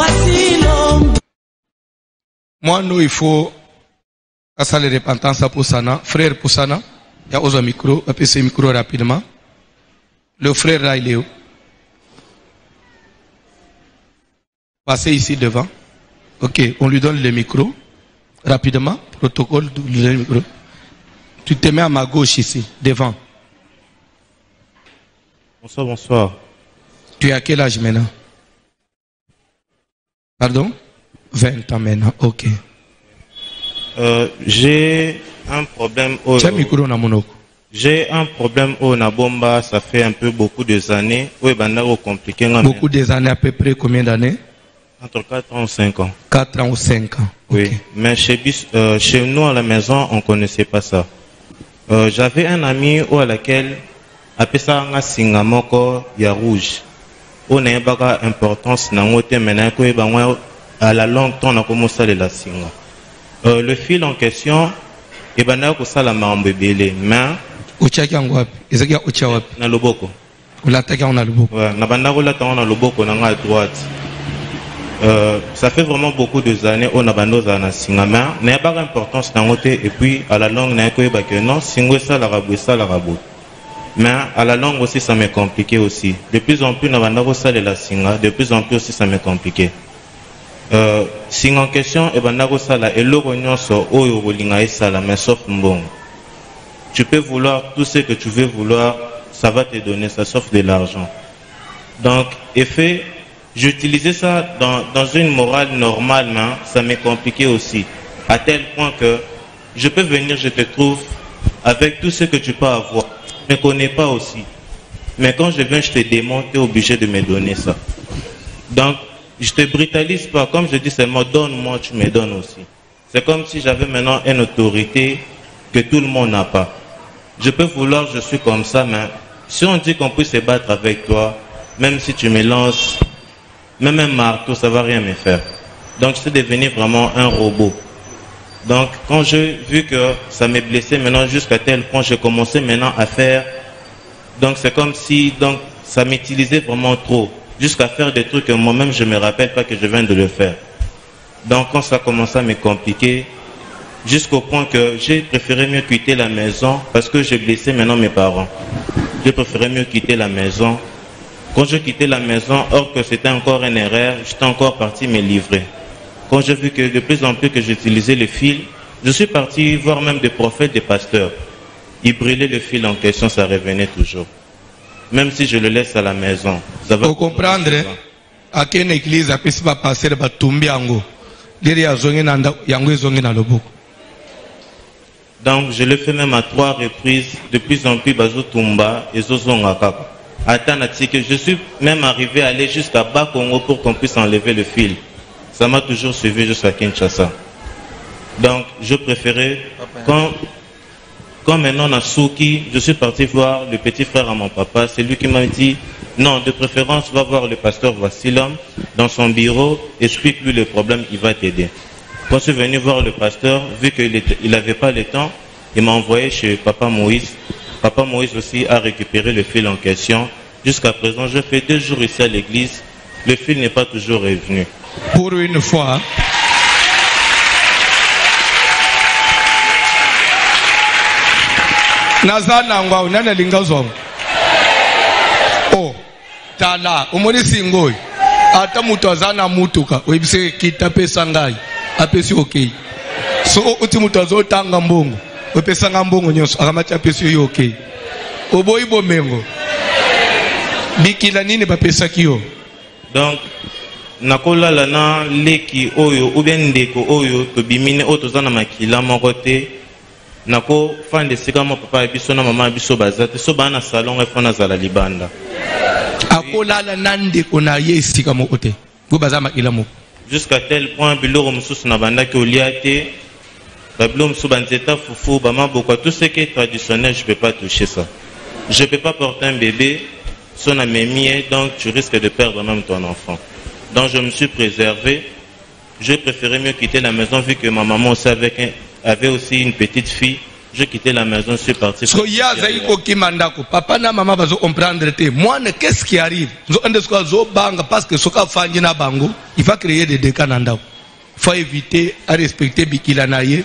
Voici l'homme. Moi, nous, il faut passer les repentances pour Sana. Frère pour Sana, il y a un micro, on peut ce micro rapidement. Le frère là, il est où? Passez ici devant. Ok, on lui donne le micro. Rapidement, protocole, le micro. Tu te mets à ma gauche ici, devant. Bonsoir, bonsoir. Tu as quel âge maintenant? Pardon? 20 ans maintenant, ok. J'ai un problème au... J'ai un problème au Nabomba, ça fait un peu beaucoup des années. Compliqué. Beaucoup des années, à peu près combien d'années? Entre 4 ans ou 5 ans. 4 ans ou 5 ans. Oui, okay. Mais chez nous à la maison, on ne connaissait pas ça. J'avais un ami à laquelle, après ça, on a Singamoko, il y a rouge. On a une importance, à la longue, on a commencé à la singa. Le fil en question, il y a un mambébélé, mais... Na loboko. À droite. Ça fait vraiment beaucoup d'années on a bandé dans Singama, mais il n'y a pas d'importance dans côté et puis à la longue non, Singo ça la rabou. Mais à la longue aussi ça m'est compliqué aussi. De plus en plus on a bandé ça la Singa, de plus en plus aussi ça m'est compliqué. Sing en question et bandé ça la et l'orignon so oyo bolinga ça la mais sauf mbong. Tu peux vouloir tout ce que tu veux vouloir, ça va te donner ça sauf de l'argent. Donc effet j'utilisais ça dans une morale normale, mais ça m'est compliqué aussi. À tel point que je peux venir, je te trouve, avec tout ce que tu peux avoir. Je ne connais pas aussi. Mais quand je viens, je te démonte, tu es obligé de me donner ça. Donc, je te brutalise pas. Comme je dis seulement, donne-moi, tu me donnes aussi. C'est comme si j'avais maintenant une autorité que tout le monde n'a pas. Je peux vouloir, je suis comme ça, mais si on dit qu'on peut se battre avec toi, même si tu me lances... Même un marteau, ça ne va rien me faire. Donc, je suis devenu vraiment un robot. Donc, quand j'ai vu que ça m'est blessé maintenant jusqu'à tel point, j'ai commencé maintenant à faire. Donc, c'est comme si ça m'utilisait vraiment trop. Jusqu'à faire des trucs que moi-même, je ne me rappelle pas que je viens de le faire. Donc, quand ça a commencé à me compliquer, jusqu'au point que j'ai préféré mieux quitter la maison parce que j'ai blessé maintenant mes parents. J'ai préféré mieux quitter la maison. Quand j'ai quitté la maison, or que c'était encore une erreur, j'étais encore parti me livrer. Quand j'ai vu que de plus en plus que j'utilisais le fil, je suis parti voir même des prophètes, des pasteurs. Ils brûlaient le fil en question, ça revenait toujours. Même si je le laisse à la maison. Ça va. Vous comprendre, à quelle église a pu se passer de Batumbiango? Donc je le fais même à 3 reprises, de plus en plus Bazo Tumba et Zozongaka. Je suis même arrivé à aller jusqu'à Bas-Congo pour qu'on puisse enlever le fil. Ça m'a toujours suivi jusqu'à Kinshasa. Donc, je préférais, quand maintenant on a Souki, je suis parti voir le petit frère à mon papa. C'est lui qui m'a dit, non, de préférence, va voir le pasteur Voici-l'homme dans son bureau, explique-lui le problème, il va t'aider. Quand je suis venu voir le pasteur, vu qu'il n'avait pas le temps, il m'a envoyé chez Papa Moïse. Papa Moïse aussi a récupéré le fil en question. Jusqu'à présent, je fais 2 jours ici à l'église. Le fil n'est pas toujours revenu. Pour une fois, oh, tala, umoni singoi. Ata mutu azana mutuka, webise kita pesa ngai, apesi okay. So uti mutu azotanga mbongo. Opesanga mbongo nyonso akamati apesi yo okay. Oboyi bomengo. Bikila nini bapesaki yo? Donc nakola lana leki oyo ou bien ndeko oyo to bimine oyo tozana makila moko te. Nako fande sika mo papa biso na mama biso bazate so bana salon efona zala libanda. Akola la ndeko na ye sika moko te. Go bazama makila moko. Jusqu'à tel point biloko mususu na banda ki oliate. Tout ce qui est traditionnel, je ne peux pas toucher ça. Je ne peux pas porter un bébé, son amémie, donc tu risques de perdre même ton enfant. Donc je me suis préservé. Je préférais mieux quitter la maison vu que ma maman aussi avait aussi une petite fille. j'ai quitté la maison, je suis parti. So ya zaiko kimandako papa na mama bazo comprendre te moi qu'est-ce qui arrive zo ande sko zo banga parce que soka fangi na bango il va créer des dégâts na ndako. Faut éviter à respecter bikila na ye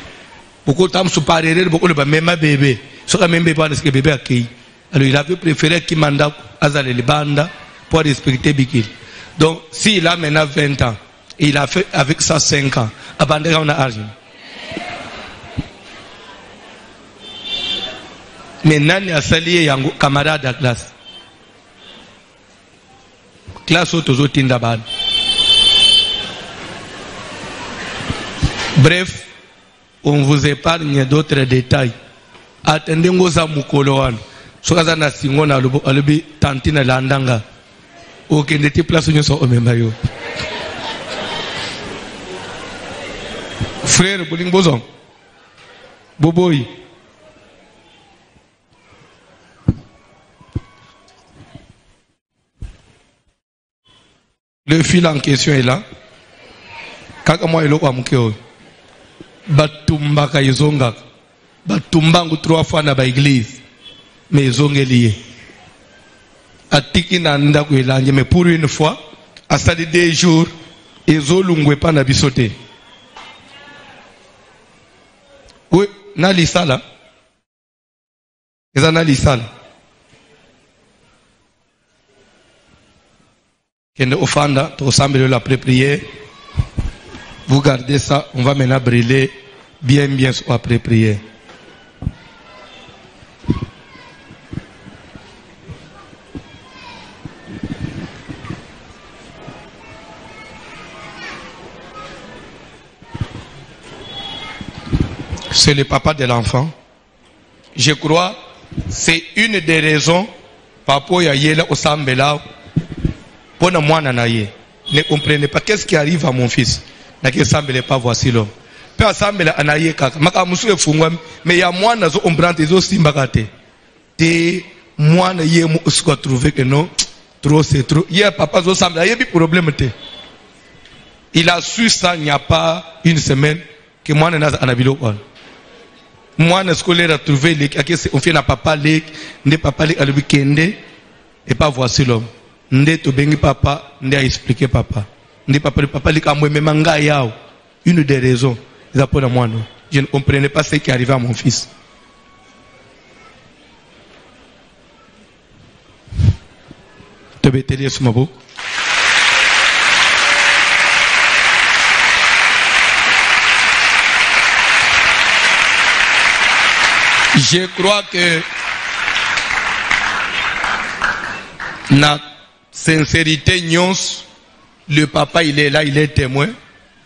beaucoup tam su parere beaucoup le ba même bébé soka même bébé parce que bébé akei alors il avait préféré kimandako azale le banda pour respecter bikila. Donc s'il a maintenant 20 ans il a fait avec ça 5 ans abandonner on a argent. Mais nani asalié yango camarade de classe. Classe autozo tinda bad. Bref, on vous épargne d'autres détails. Attendez ngoza mukolo wana. Sokaza na singo na lubo alubi tantina landanga. Okende ti place nyoso omemba yo. Frère Boling Bozon. Boboy. Le fil en question est là. Kaka moi elo amukeo. Batumba ka yezonga. Batumba ngu 3 fois na ba église. Mais yezongelié. Atiki na nda ko elanje mais pour une fois, à ça de 2 jours, ezolungwe pa na bisote. Oui, na lisala. Eza na lisala. Offanda, après prière. Vous gardez ça, on va maintenant brûler bien après prière. C'est le papa de l'enfant. Je crois c'est une des raisons papa yayela au sambela. Pona mwana na ye. Ne comprenez pas qu'est-ce qui arrive à mon fils. Na ke sambele pas voici l'homme. Pe sambele anaye kaka. Maka musu efungwa mais ya mwana zo ombrante zo simbakate. Te mwana ye mo usko trouver que non trop c'est trop. Hier papa zo sambele ye bi problème te. Il a su ça il n'y a pas une semaine que mwana na anabilo kwa. Mwana scolaire a trouvé les on fait na papa lek, ne papa lek à le week-end et pas voici l'homme. Nde to bengi papa, nde a expliqué papa. Nde papa li kamwe memanga yao. Une des raisons, ils apportent à moi non. Je ne comprenais pas ce qui arrivait à mon fils. Te bételier sur ma bouche. Je crois que na sincérité, le papa il est là, il est témoin.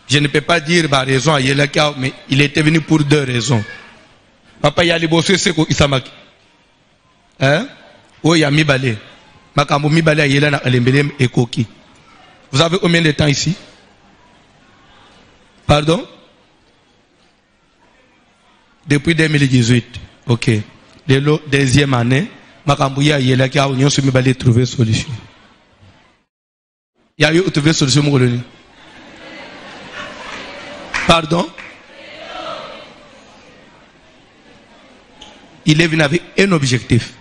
Je ne peux pas dire bah raison à Yelaka, mais il était venu pour 2 raisons. Papa il a bosser c'est quoi Isamaki. Hein? Oh il y a mi balé. Makambo mi balé Yela na alembelem et koki. Vous avez combien de temps ici? Pardon? Depuis 2018. Ok. De la 2e année, Makambo ya Yelaka on y mi balé trouver solution. Il y a eu trouvé solution mon colonel. Pardon? Il est venu avec un objectif.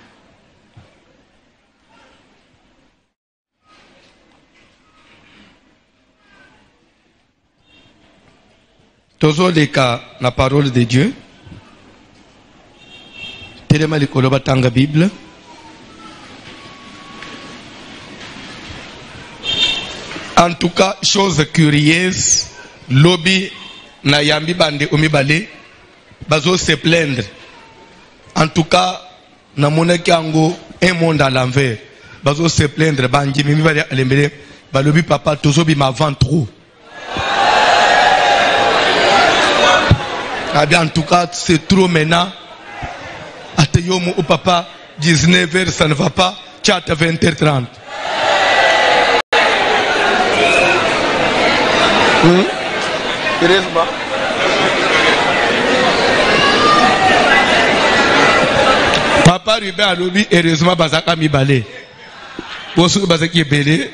Toujours les cas, la parole de Dieu. Tellement les koloba tanga Bible. En tout cas, chose curieuse, lobby na yambi bande omibale, bazo se plaindre. En tout cas, na monaki ango un monde à l'envers. Bazo se plaindre, banji mimi bale alembele, balobi papa tozo bi ma vent trop. Ah bien, en tout cas, c'est trop maintenant. Ateyomo au papa, 19h, ça ne va pas, chat à 20h30. Papa Rubé a lobby, heureusement, Bazaka mi balé. Pour ceux qui est belé.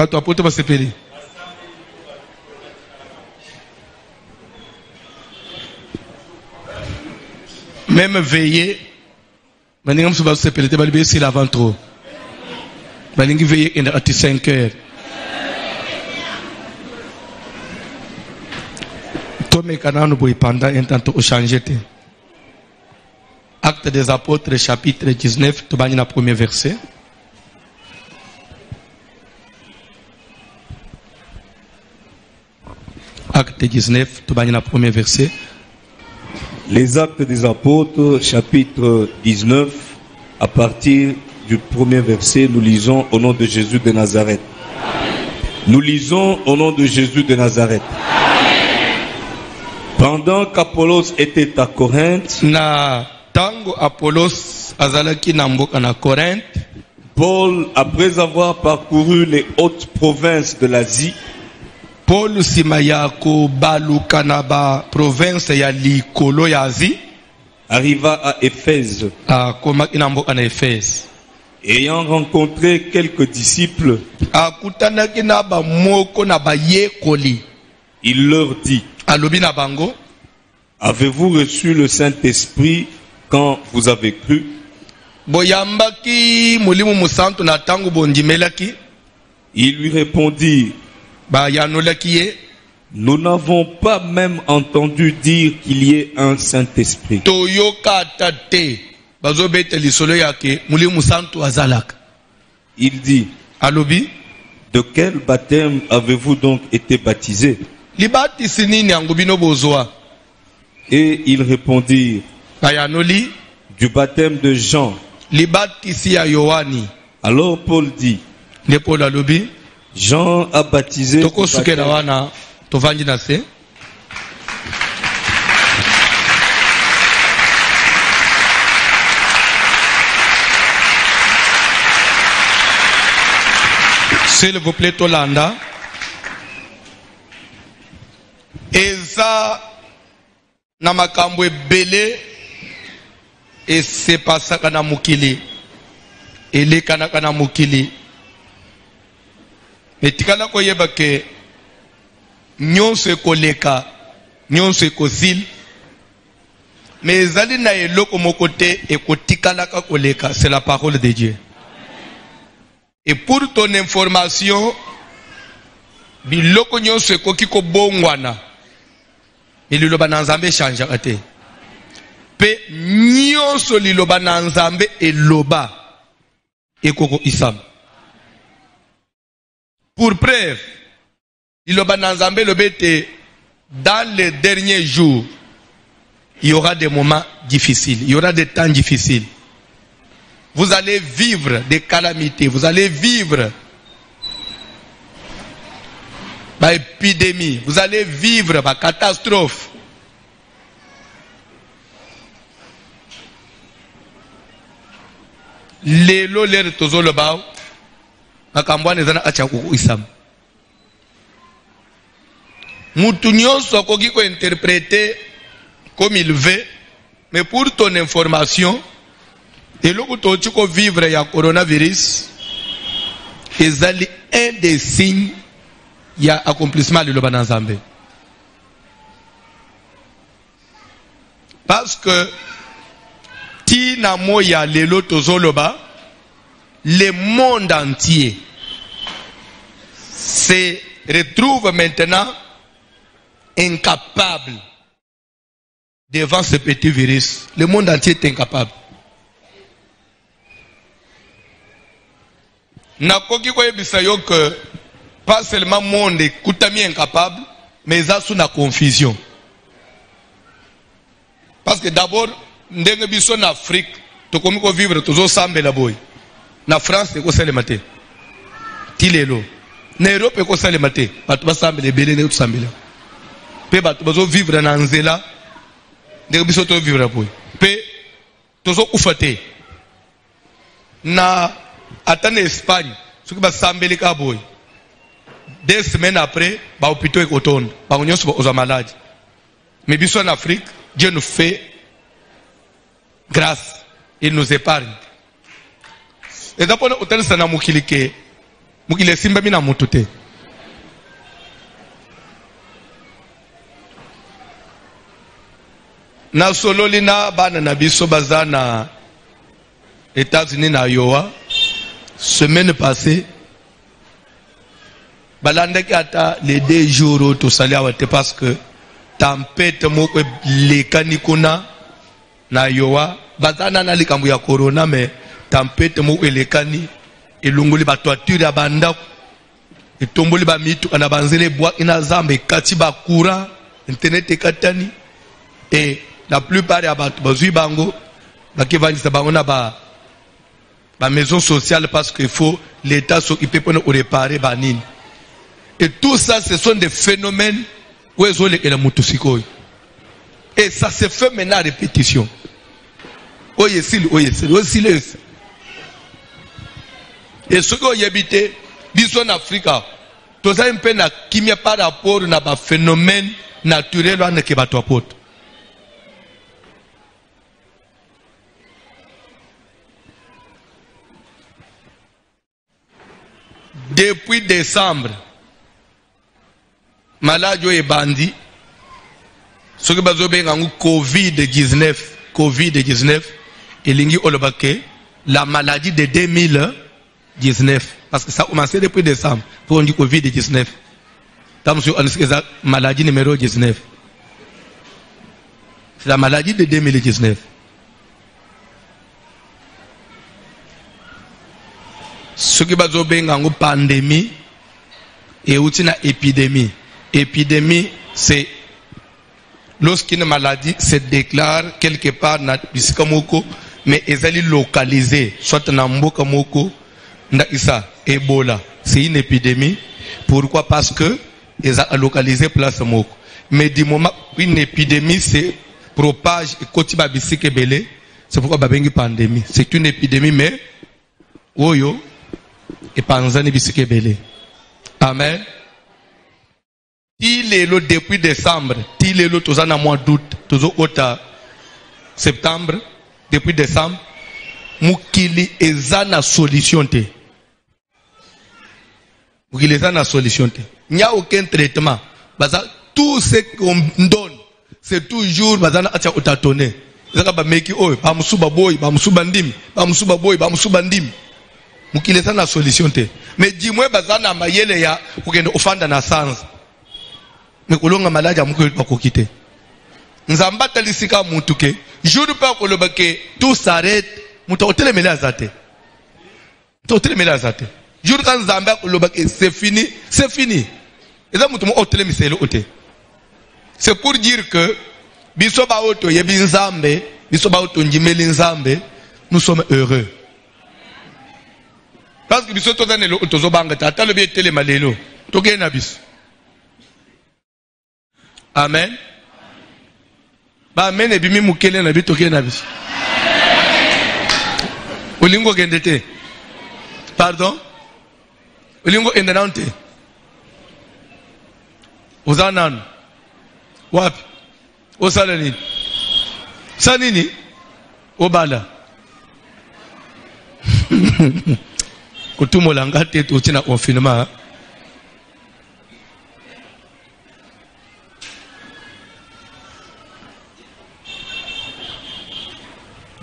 Toi, pour toi, c'est pelé. même veiller maintenant je vais se péter balibé c'est l'avant trop balingi veiller in at 5 heures to me kanano boy pendant un temps au changer. Actes des apôtres chapitre 19 to bani na premier verset. Acte 19, tout le premier verset. Les Actes des Apôtres, chapitre 19, à partir du premier verset, nous lisons au nom de Jésus de Nazareth. Nous lisons au nom de Jésus de Nazareth. Pendant qu'Apollos était à Corinthe, na tango Apollos azalaki na mboka na Corinthe, Paul, après avoir parcouru les hautes provinces de l'Asie, Paul sima ya kobaluka na ba province ya likolo ya Asie, arriva à Éphèse. akomaki na mboka na Éphèse. Ayant rencontré quelques disciples, akutanaki na ba moko na ba yekoli, il leur dit: alobi na bango, avez-vous reçu le Saint-Esprit quand vous avez cru? boyambaki mulimu musantu na tango bondimelaki? Ils lui répondirent: Ba yanolaki ye, nous n'avons pas même entendu dire qu'il y ait un Saint-Esprit. toyoka tate bazobete lisolo yake mulimu musantu azalaka. Il dit: Alobi, de quel baptême avez-vous donc été baptisés? libatisi nini yango bino bozwa? Et ils répondirent: Bayanoli, du baptême de Jean. libatisi ya Yohani. Alors Paul dit: Nde Paul alobi, Jean a baptisé du tokosukela baptême wana tovangi na se. S'il vous plaît, Tolanda. Eza na makambo ebele esepasaka na mokili, elekanaka na mokili. Etikala koyeba ke nyonso ekoleka, nyonso ekosila, mais ezali na eloko moko te ekotikalaka koleka, c'est la parole de Dieu. Et pour ton information, biloko nyonso ekoki kobongwana, liloba na Nzambe changeaka te. Pe nyonso liloba na Nzambe eloba ekoko isam. Pour preuve, liloba na Nzambe lobete, dans les derniers jours, il y aura des moments difficiles, il y aura des temps difficiles. Vous allez vivre des calamités, vous allez vivre par épidémie, vous allez vivre par catastrophe. Lelo lere tozo le bao, makambo nezana acha kuku isam. Mutu nyonso akoki ko interpréter comme il veut, mais pour ton information, eloko tochi ko vivre ya coronavirus, ezali un des signes ya accomplissement de l'Oba Nzambe. Parce que tina moya lelo tozoloba, le monde entier se retrouve maintenant incapable devant ce petit virus. Le monde entier est incapable. Nakoki koyebisa yo que pas seulement le monde est incapable, mais ça sous la confusion. Parce que d'abord, ndenge biso en Afrique, to komi ko vivre tozo sambela boy. Na France ko salema te. Tilelo. Na Europe ko salema te. Batu ba sambela belé ne sambela. Pe batu bazo vivre na nzela. Ndenge biso to vivre boy. Pe tozo kufate. Na atane Espagne, ce qui va sambela ka boy. 2 semaines après, ba hôpitaux est autonome. Ba nyonso ba oza malade. Mais biso en Afrique, Dieu nous fait grâce, il nous épargne. Et d'abord, hôtel sana mukili ke, mukile simba mina mutute. na sololi na bana na biso bazana États-Unis na Iowa semaine passée balandaki ata les 2 jours to sali awate parce que tempête moko lekani kuna na Iowa bazana na likambo ya corona mais tempête moko lekani elunguli ba toiture ya banda etomboli ba mitu kana banzele bois ina zamba ekati ba courant internet ekatani et la plupart ya batu bazui bango bakivandisa bango na ba maison sociale parce qu'il faut l'État s'occuper pour nous réparer banine. Et tout ça, ce sont des phénomènes où ils ont les motocycles. Et ça se fait maintenant à répétition. Et ce que vous habitez, disons en Afrique, tout ça un peu qui m'y a par rapport à un phénomène naturel qui va t'apporter. Depuis décembre, malade est bandit. Ce que vous avez Covid-19, il y a la maladie de 2019. Parce que ça a commencé depuis décembre. Pour on dit Covid-19. C'est la maladie numéro 19. C'est la maladie de 2019. Ce qui va être une pandémie et une épidémie. Épidémie, c'est lorsqu'une maladie se déclare quelque part dans le monde, mais elle est localisée, soit dans le monde, Ebola. C'est une épidémie. Pourquoi? Parce que elle est localisée place monde. Mais du moment où une épidémie se propage et continue à bisser, c'est pourquoi il y a une pandémie. C'est une épidémie, mais oyo et panzani bisike belé. Amen. Il est là depuis décembre, il est là tous en mois d'août, tous au septembre, depuis décembre, mukili ezana solution te. Mukili ezana solution te. Il n'y a aucun traitement. Baza tout ce qu'on donne, c'est toujours bazana acha otatone. Zaka ba meki oy, ba musuba boy, ba musuba ndim, ba musuba boy, ba musuba ndim. Mukileza na solution te. Mais dis-moi bazana mayele ya kugenda ofanda na sanza. Mekolonga malaja mukwe bakokite. Nzamba talisika mutuke. Jour pas kolobake tout s'arrête. Muta hôtel mela zate. To hôtel mela zate. Jour quand nzamba kolobake c'est fini, c'est fini. Eza mutu mo hôtel miselo hôtel. C'est pour dire que biso ba auto yebi nzambe, biso ba auto njimeli nzambe, nous sommes heureux. Parce que biso tozane lo tozobanga tata le bietele malelo toke na biso. Amen. Ba amen ebimi mukele na bito ke na biso. Olingo gendete. Pardon? Olingo endanante. Ozanan. Wapi? Osala nini? Sanini? Obala. Kutumolanga tete utina confinement.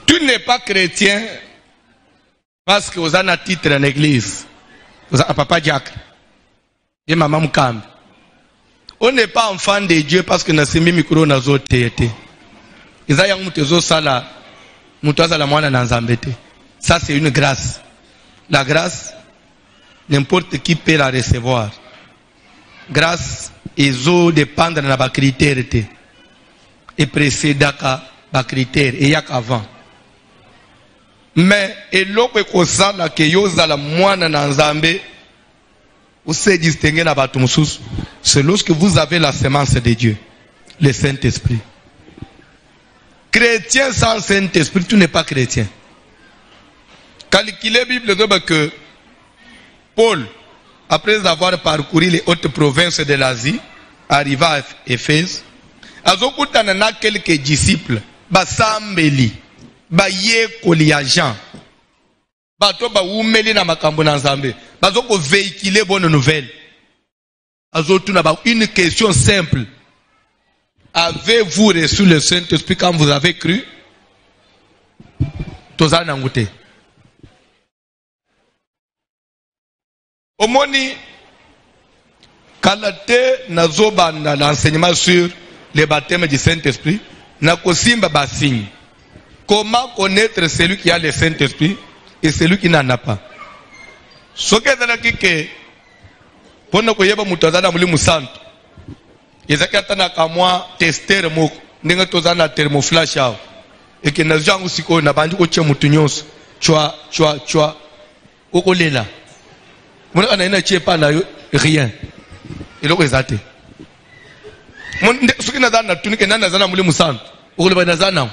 Tu n'es pas chrétien parce que vous avez un titre en église. Vous avez un papa diacre et maman Moukambi. On n'est pas enfant de Dieu parce que nous sommes micro na zo tete. Ils ont mutezo sala mutaza la mwana na nzambete. Ça c'est une grâce. La grâce, n'importe qui peut la recevoir. Grâce, ils ont dépendre de la critère et précédent la critère et yak avant. Mais et l'autre cosa la que yoza la mwana na nzambe ou se distinguer na batumsus, c'est lorsque vous avez la semence de Dieu, le Saint-Esprit. Chrétien sans Saint-Esprit, tu n'es pas chrétien. Calculez Bible que Paul, après avoir parcouru les hautes provinces de l'Asie, arriva à Éphèse, a na quelques disciples, basambeli, bayekoli ya Jean, bato ba umeli na makambo na Nzambe, bazoko véhiculer bonne nouvelle. Azotuna ba une question simple. avez-vous reçu le Saint-Esprit quand vous avez cru? Tozana ngute. Omoni kalate nazoba na l'enseignement sur le baptême du Saint-Esprit, na kosimba basigne. Comment connaître celui qui a le Saint-Esprit et celui qui n'en a pas? Ce que vous que pour nous koyeba mutazana muli musantu. Ezaka na kamwa tester moko ndenge tozana thermoflash awo. Et que na jangu siko na bandi ko tche mutu nyonso. Chwa okolela. Mona ana ina tche pa na rien. Eloko ezate. Mon soki na zana tunike nana zana muli musantu. Okoleba na zana.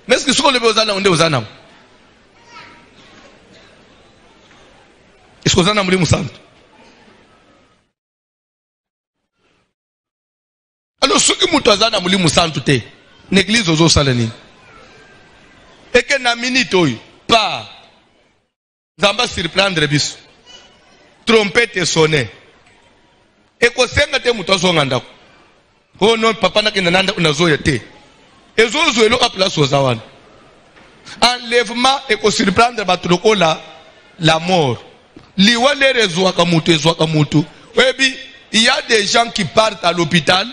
Mais est-ce que soko lebe ozana onde ozana? Est-ce que ozana muli musantu? Alors ceux qui mutazana muli musantu te, l'église ozo salani. Et que na minute oyo pas zamba surprendre biso. Trompette sonner. Et ko senga te mutazo ngandako. Oh non papa na kina nanda unazoya te. Ezozo elo a place ozawana. Enlèvement et ko surprendre batuloko la mort. Liwa le rezwaka mutu. Webi, il y a des gens qui partent à l'hôpital.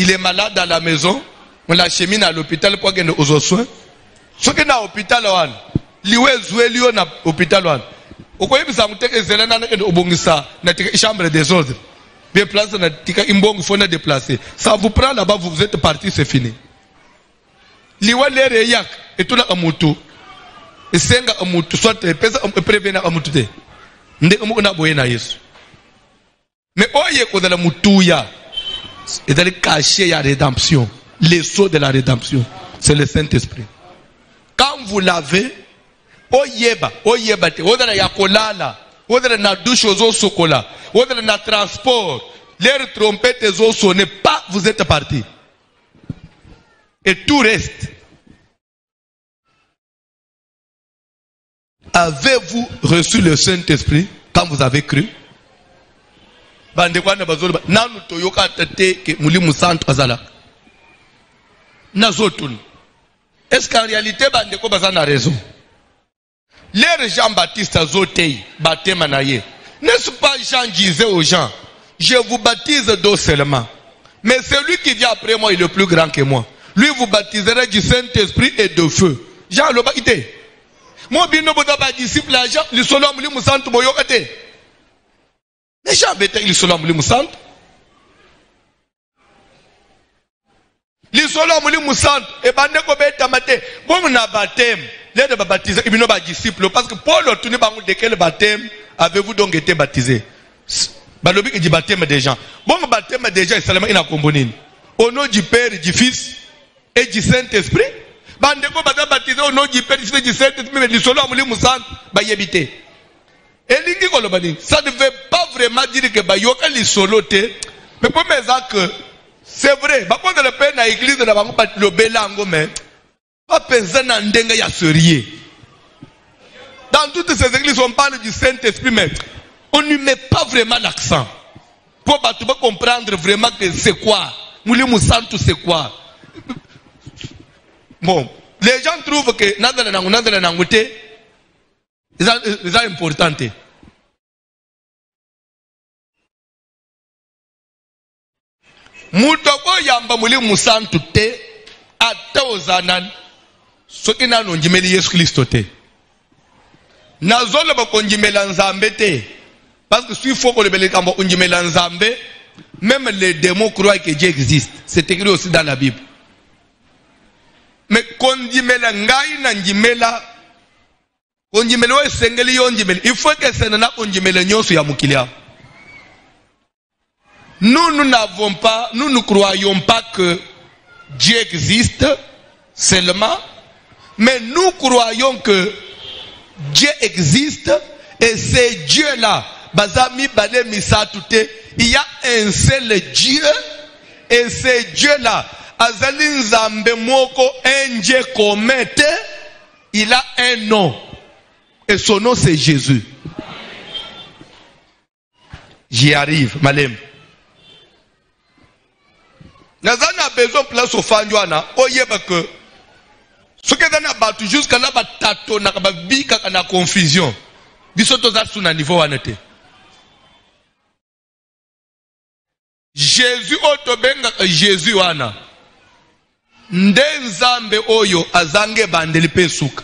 Il est malade à la maison, on l'achemine à l'hôpital pour qu'il ait aux soins. Ce qui est à l'hôpital, il est à l'hôpital. Au coin de ça, il chambre des ordres. Bien placé, il faut déplacer. Ça vous prend là-bas, vous êtes parti, c'est fini. Il est à et tout là, à Moutou. Et c'est un Moutou, soit prévenir à Moutou. Mais oye ko de la Moutouya. Et d'aller cacher la rédemption. Les sceaux de la rédemption. C'est le Saint-Esprit. Quand vous l'avez, oyeba, te, odala yakolala, odala na douche aux sokola, odala na transport, l'air trompette aux sonne pas, vous êtes parti. Et tout reste. Avez-vous reçu le Saint-Esprit quand vous avez cru? Nanu toyoka tate ke mulimu santu azala. Nazotun. Est-ce qu'en réalité bandeko bazana raison? Les Jean-Baptiste azotei baptême naye. N'est-ce pas Jean disait aux gens, je vous baptise d'eau seulement. Mais celui qui vient après moi est le plus grand que moi. Lui vous baptisera du Saint-Esprit et de feu. Jean loba ite. Moi bino boda ba disciple Jean, li solo mulimu santu boyoka te. Les gens bêtaient, ils sont là, ils sont là. Ils sont là, ils sont là. Et ben, ils sont là. Bon, on a baptême. Les gens baptisés, ils sont pas disciples. Parce que Paul, tu n'es pas de quel baptême avez-vous donc été baptisé? Balobi qui dit baptême des gens. Bon, baptême des gens, c'est seulement une accompagnée. Au nom du Père, du Fils et du Saint-Esprit. Bandeko bata baptisé au nom du Père, du Fils et du Saint-Esprit. Mais ils sont là, ils sont là. Bah, y habiter. Ça ne veut pas vraiment dire que Bayoka li soloté, mais pour mes que c'est vrai. Par contre, le père dans l'église de la banque le belango mais pas penser dans ndenga ya serieux. Dans toutes ces églises, on parle du Saint-Esprit, mais on n'y met pas vraiment l'accent. Pour comprendre vraiment que c'est quoi. Mouli Moussantou c'est quoi. Bon, les gens trouvent que nandala nangote. C'est important. Mutoko yamba muli musantu te ata ozanan soki na nonjimeli Yesu Kristo te. Nazolo ba konjimela nzambe te. Parce que s'il faut que le belé kamba onjimela nzambe, même les démons croient que Dieu existe. C'est écrit aussi dans la Bible. Mais konjimela ngai na njimela il faut que ce soit onjimele nyonso ya mukilia. Nous n'avons pas, nous ne croyons pas que Dieu existe seulement, mais nous croyons que Dieu existe et c'est Dieu-là. Bazami bale misatute, il y a un seul Dieu et c'est Dieu-là. Azali nzambe moko enje komete, il a un nom. Et son nom c'est Jésus. J'y arrive, Malem. Nazana besoin place au fanduana, oyeba que ce que dans battu jusqu'à là batato na bika na confusion. Bisoto za suna niveau anete. Jésus otobenga Jésus wana. Ndenzambe oyo azange bandeli pesuka.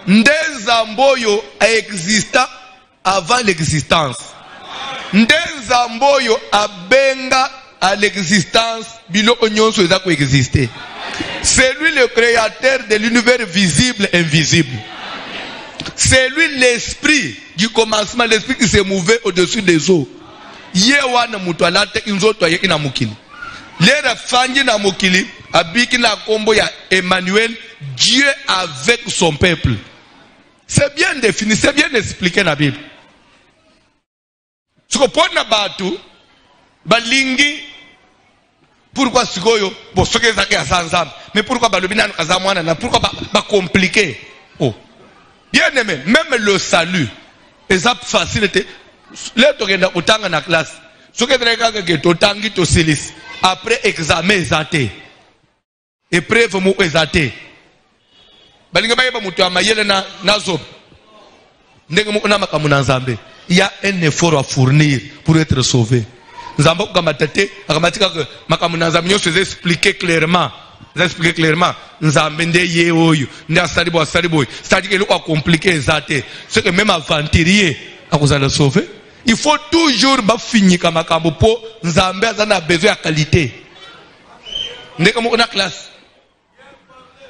Ndenzambe oyo exista avant l'existence. Ndenzambe oyo abenga à l'existence bilo onyonso eza ko exister. C'est lui le créateur de l'univers visible et invisible. C'est lui l'esprit du commencement, l'esprit qui s'est mouvé au-dessus des eaux. Yewana mutualate inzoto ye ina mukili. Lera fangi na mukili abiki na kombo ya Emmanuel, Dieu avec son peuple. C'est bien défini, c'est bien expliqué dans la Bible. Ce qu'on peut na batu balingi pourquoi sikoyo bon ce que ça qui a ensemble mais pourquoi balobina kazamwana na pourquoi ba compliqué. Oh. Bien aimé, même le salut est facilité. Là, tu es autant en classe. Ce que tu es autant que tu après examen exaté. Épreuve mu exaté. Balinga ba mutu amayele na zob. Ndenge mu na makamu na nzambe. Il y a un effort à fournir pour être sauvé. Nzambe ko kamatate akamatika que makamu na nzambe nyose expliquer clairement. Expliquer clairement. Nzambe nde ye oyo. Nde asalibo. C'est-à-dire que le compliqué exaté. Ce que même aventurier à vous aller sauver. Il faut toujours finir comme un cambo pour Nzambe a besoin de qualité. N'est comme une classe.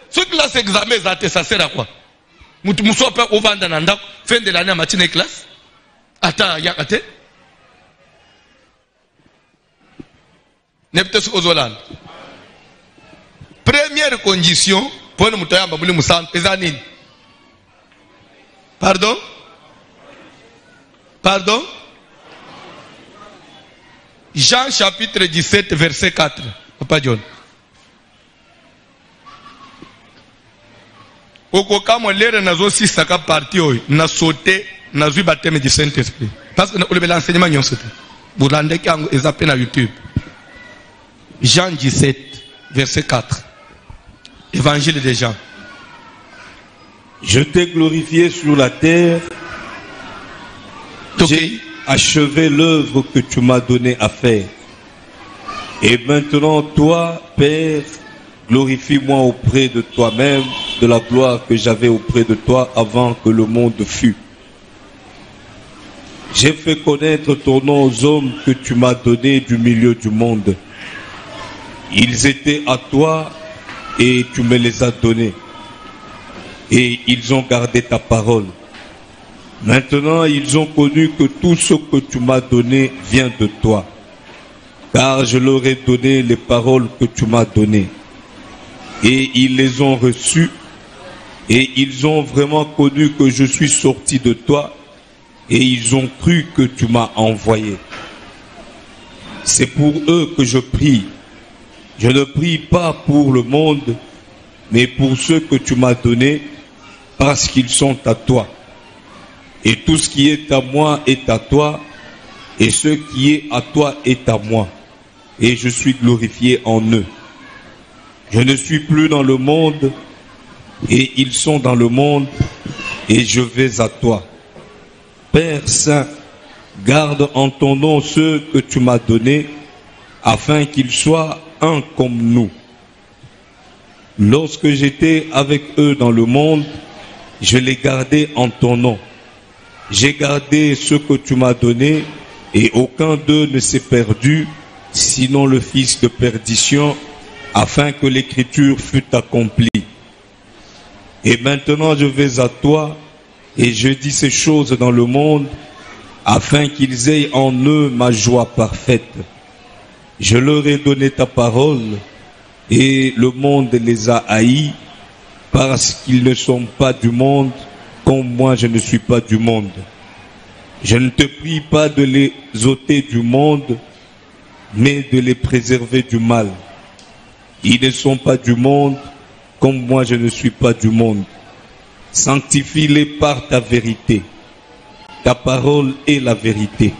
Ce classe examen ça sert à quoi? Nous sommes pas au vendredi, fin de l'année matinée classe. Attends, yakate. N'est pas aux Hollandes. Première condition pour nous montrer à Moussan, Ezanin. Pardon? Pardon? Jean chapitre 17 verset 4. Papa John. Okoka molere nazo sisaka parti oyo na sauté na zui baptême du Saint-Esprit. Parce que le l'enseignement nyon sauté. Vous rendez kango ezapé na YouTube. Jean 17 verset 4. Évangile de Jean. Je t'ai glorifié sur la terre. J'ai achevé l'œuvre que tu m'as donné à faire. Et maintenant, toi, Père, glorifie-moi auprès de toi-même, de la gloire que j'avais auprès de toi avant que le monde fût. J'ai fait connaître ton nom aux hommes que tu m'as donnés du milieu du monde. Ils étaient à toi et tu me les as donnés. Et ils ont gardé ta parole. Maintenant, ils ont connu que tout ce que tu m'as donné vient de toi. Car je leur ai donné les paroles que tu m'as données. Et ils les ont reçues. Et ils ont vraiment connu que je suis sorti de toi. Et ils ont cru que tu m'as envoyé. C'est pour eux que je prie. Je ne prie pas pour le monde, mais pour ceux que tu m'as donnés, parce qu'ils sont à toi. Et tout ce qui est à moi est à toi, et ce qui est à toi est à moi. Et je suis glorifié en eux. Je ne suis plus dans le monde, et ils sont dans le monde, et je vais à toi. Père Saint, garde en ton nom ceux que tu m'as donnés, afin qu'ils soient un comme nous. Lorsque j'étais avec eux dans le monde, je les gardais en ton nom. J'ai gardé ce que tu m'as donné, et aucun d'eux ne s'est perdu, sinon le fils de perdition, afin que l'écriture fût accomplie. Et maintenant je vais à toi, et je dis ces choses dans le monde, afin qu'ils aient en eux ma joie parfaite. Je leur ai donné ta parole, et le monde les a haïs, parce qu'ils ne sont pas du monde, comme moi je ne suis pas du monde. Je ne te prie pas de les ôter du monde, mais de les préserver du mal. Ils ne sont pas du monde, comme moi je ne suis pas du monde. Sanctifie-les par ta vérité. Ta parole est la vérité.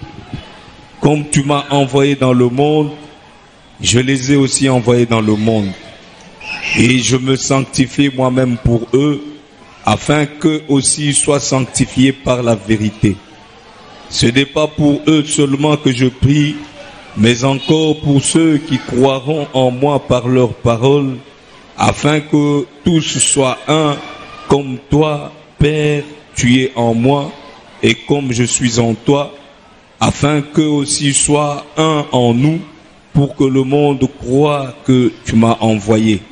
Comme tu m'as envoyé dans le monde, je les ai aussi envoyés dans le monde. Et je me sanctifie moi-même pour eux, afin qu'eux aussi soient sanctifiés par la vérité. Ce n'est pas pour eux seulement que je prie, mais encore pour ceux qui croiront en moi par leur parole, afin que tous soient un, comme toi, Père, tu es en moi, et comme je suis en toi, afin qu'eux aussi soient un en nous, pour que le monde croie que tu m'as envoyé.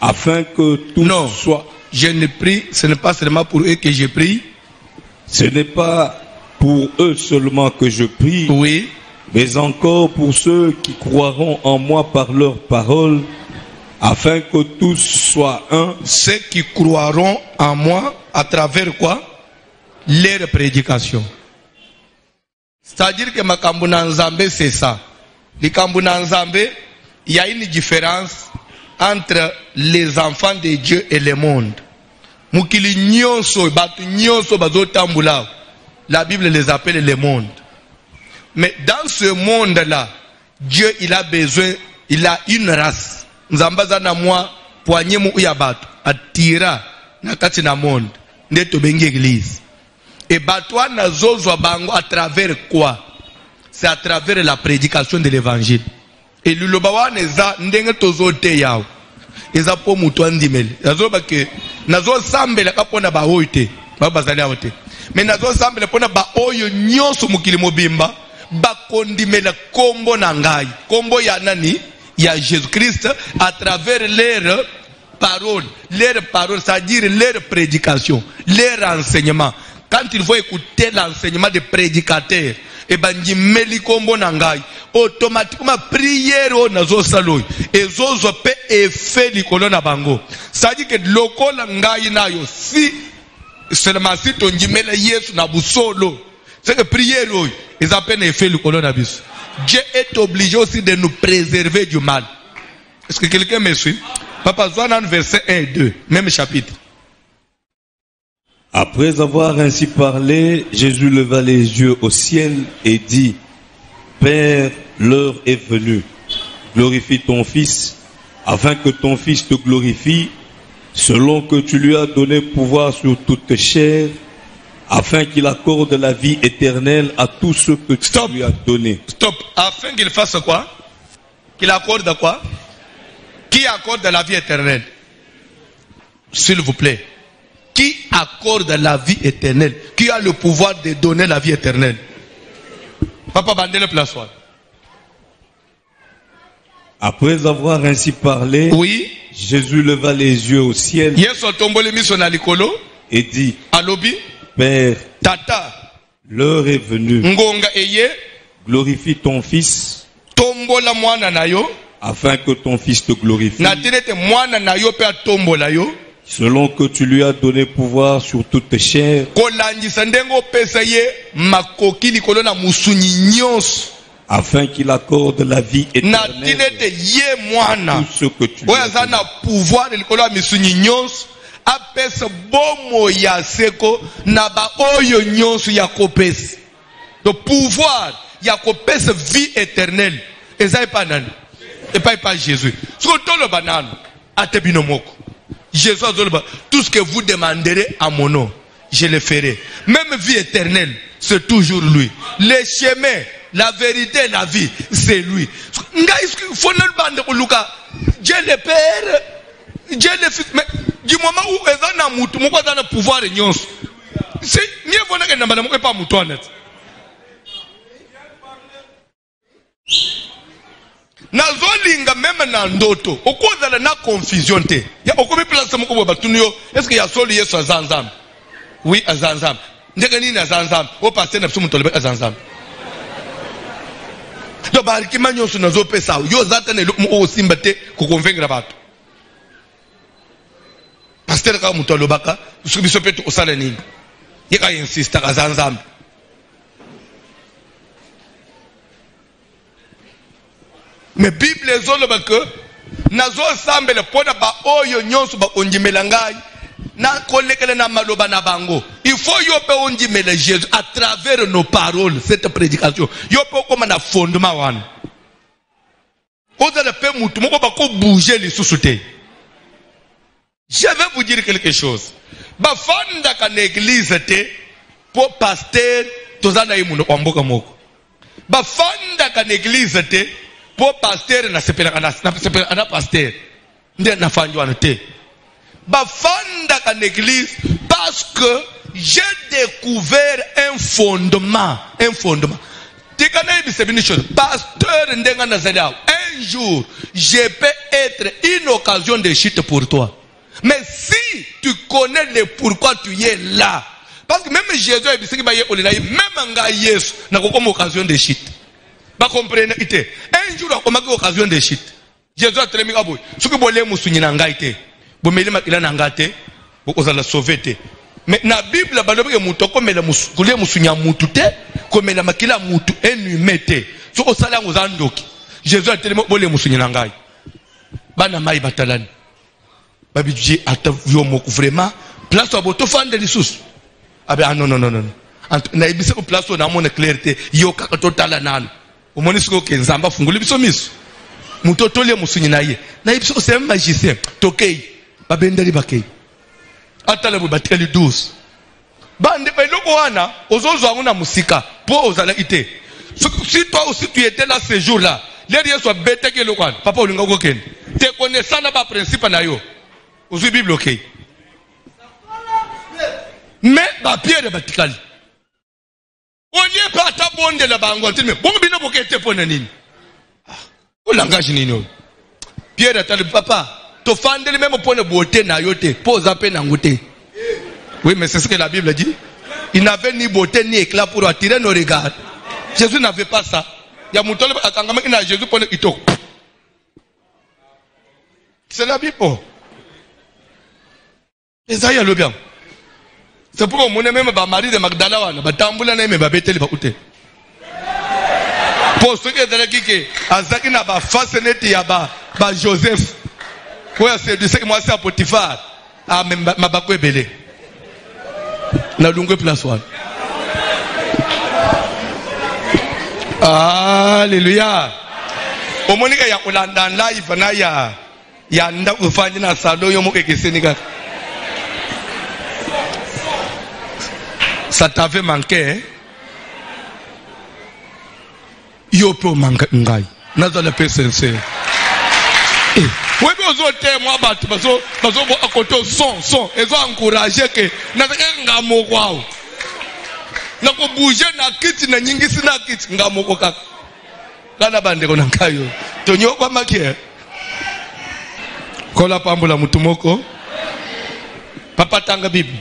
Afin que tous soient... Je ne prie, ce n'est pas seulement pour eux que je prie. Ce n'est pas pour eux seulement que je prie, oui, mais encore pour ceux qui croiront en moi par leur parole, afin que tous soient un. Ceux qui croiront en moi à travers quoi? Leur prédication. C'est-à-dire que makambo na Nzambe, c'est ça. Likambo na Nzambe, il y a une différence entre les enfants de Dieu et le monde. Mukili nyonso, batu nyonso bazotambula. La Bible les appelle le monde. Mais dans ce monde-là, Dieu, il a besoin, il a une race. Nzambaza na moi, poignet mu uyabatu, atira, na kati na monde, neto bengi église. Et batwa na zozwa bango à travers quoi? C'est à travers la prédication de l'évangile. Et lulobawa neza, ndenge tozote yao. Eza po mutu andimeli. Nazo bake, nazo sambela kapona ba oite, ba bazali aote. Mais nazo sambela pona ba oyo nyonso mukili mobimba, ba kondimela kombo na ngai. Kombo ya nani? Ya Jésus-Christ à travers leur parole. Leur parole, c'est-à-dire leur prédication, leur enseignement. Quand il faut écouter l'enseignement des prédicateurs, et ben jimeli kombo na ngai, automatiquement prière o nazo saloy et zozo pe effet likolo na bango. C'est-à-dire que lokola ngai na yo si seulement si ton jimela Yesu na busolo, c'est que prière o ils appellent effet likolo na biso. Dieu est obligé aussi de nous préserver du mal. Est-ce que quelqu'un me suit? Papa Zoanan verset 1 et 2, même chapitre. Après avoir ainsi parlé, Jésus leva les yeux au ciel et dit, Père, l'heure est venue. Glorifie ton Fils, afin que ton Fils te glorifie, selon que tu lui as donné pouvoir sur toute chair, afin qu'il accorde la vie éternelle à tous ceux que tu lui as donné. Stop. Afin qu'il fasse quoi? Qu'il accorde quoi? Qui accorde la vie éternelle? S'il vous plaît. Qui accorde la vie éternelle? Qui a le pouvoir de donner la vie éternelle? Papa Bandele place. Après avoir ainsi parlé, oui, Jésus leva les yeux au ciel et dit, Alobi, Père, Tata, l'heure est venue. Ngonga eye, glorifie ton Fils, tombola mwana na yo, afin que ton Fils te glorifie, na tinete mwana na yo pe tombola yo, selon que tu lui as donné pouvoir sur toute chair, afin qu'il accorde la vie éternelle à tous ceux que tu lui as donné. Le pouvoir, il y a vie éternelle. Et ça n'est pas Jésus. Jésus a dit, tout ce que vous demanderez à mon nom, je le ferai. Même vie éternelle, c'est toujours lui. Le chemin, la vérité, la vie, c'est lui. Dieu le Père, Dieu le Fils. Mais du moment où il y a un pouvoir, c'est mieux que nous n'avons pas de nazolinga même na ndoto okozala na confusion te ya okomi place moko bo batunyo est-ce que ya solo Yesu azanzam oui azanzam ndenge nini azanzam o pasteur na biso muto lebe azanzam do bariki manyoso nazo pesa yo zata ne o simba te ko convaincre bato pasteur ka muto lobaka biso pe to osala nini yeka insiste azanzam. Mais Bible est que nazo sambele pona ba oyo nyonso ba ondimela ngai na kolekele na maloba na bango. Il faut yope onji mele Jésus à travers nos paroles, cette prédication. Yope comme un fondement wan. Oza le pe mutu moko bako bouger les sous-soutés. Je vais vous dire quelque chose. Ba fanda ka na église te pour pasteur tozana imuno kwamboka moko. Ba fanda ka na église te pour pasteur na sepela na pasteur. Nde na fanjwa na te. Bafanda en église parce que j'ai découvert un fondement. Un fondement. Pasteur, un jour, je peux être une occasion de chute pour toi. Mais si tu connais le pourquoi tu es là, parce que même Jésus a dit même en Yesu, n'a pas occasion de chute. Vous comprenez? Un jour, il a occasion de chute. Jésus a dit ce que vous voulez, vous bomeli makila na ngate ozala sauver. Mais na Bible balobi mutu komela kulia musunya mutu te komela makila mutu enumete so osala ngozandoki. Jésus a tellement bolé musunya na ngai bana mai batalani babiji ata vyo moko vraiment place wa boto fande lisusu abe non na ibise ko place na mona clarté yo ka totala nano omoni siko ke nzamba funguli biso miso mutu tolie musunya na ye na ibise c'est un magicien tokei babendeli bakei atala bo bateli 12 bande peloko wana ozozo wangu na musika po ozala ite si toi aussi tu étais là ce jour là les rien soit bête que le quoi papa olinga ko ken te connaissant na ba principe na yo ozu bible okay mais ba pierre batikali onye pa ta bonde la bango ntime bongo bino bokete pona nini o langage nini pierre atali papa to fandeli même pour ne beauté na yote pose à peine en goûter. Oui, mais c'est ce que la Bible dit. Il n'avait ni beauté ni éclat pour attirer nos regards. Jésus n'avait pas ça. Il y a mon temps il a Jésus pour le ito. C'est la Bible. Et ça y est le bien. C'est pourquoi mon même Marie de Magdala wana batambula na me babeteli ba ute. Pour ceux qui étaient qui azaki na ba face neti ya ba Joseph. Ouais, c'est du que moi c'est à Potiphar. Ah, mais ma bako est belé. Na lungue place one. Alléluia. Au monika ya ulanda live na ya nda kufanya na salon yo moke keseni ka. Ça t'avait manqué, hein? Yo peut manquer ngai. Nazala pe sincère. Oui, mais aux autres, moi, parce que à côté son, ils ont encouragé que n'a pas ngamo na ko bouger na kiti na nyingisi na kiti ngamo ko kaka kana bande ko nankayo tonyo kwa makie kola pambola mutumoko papa tanga bibi.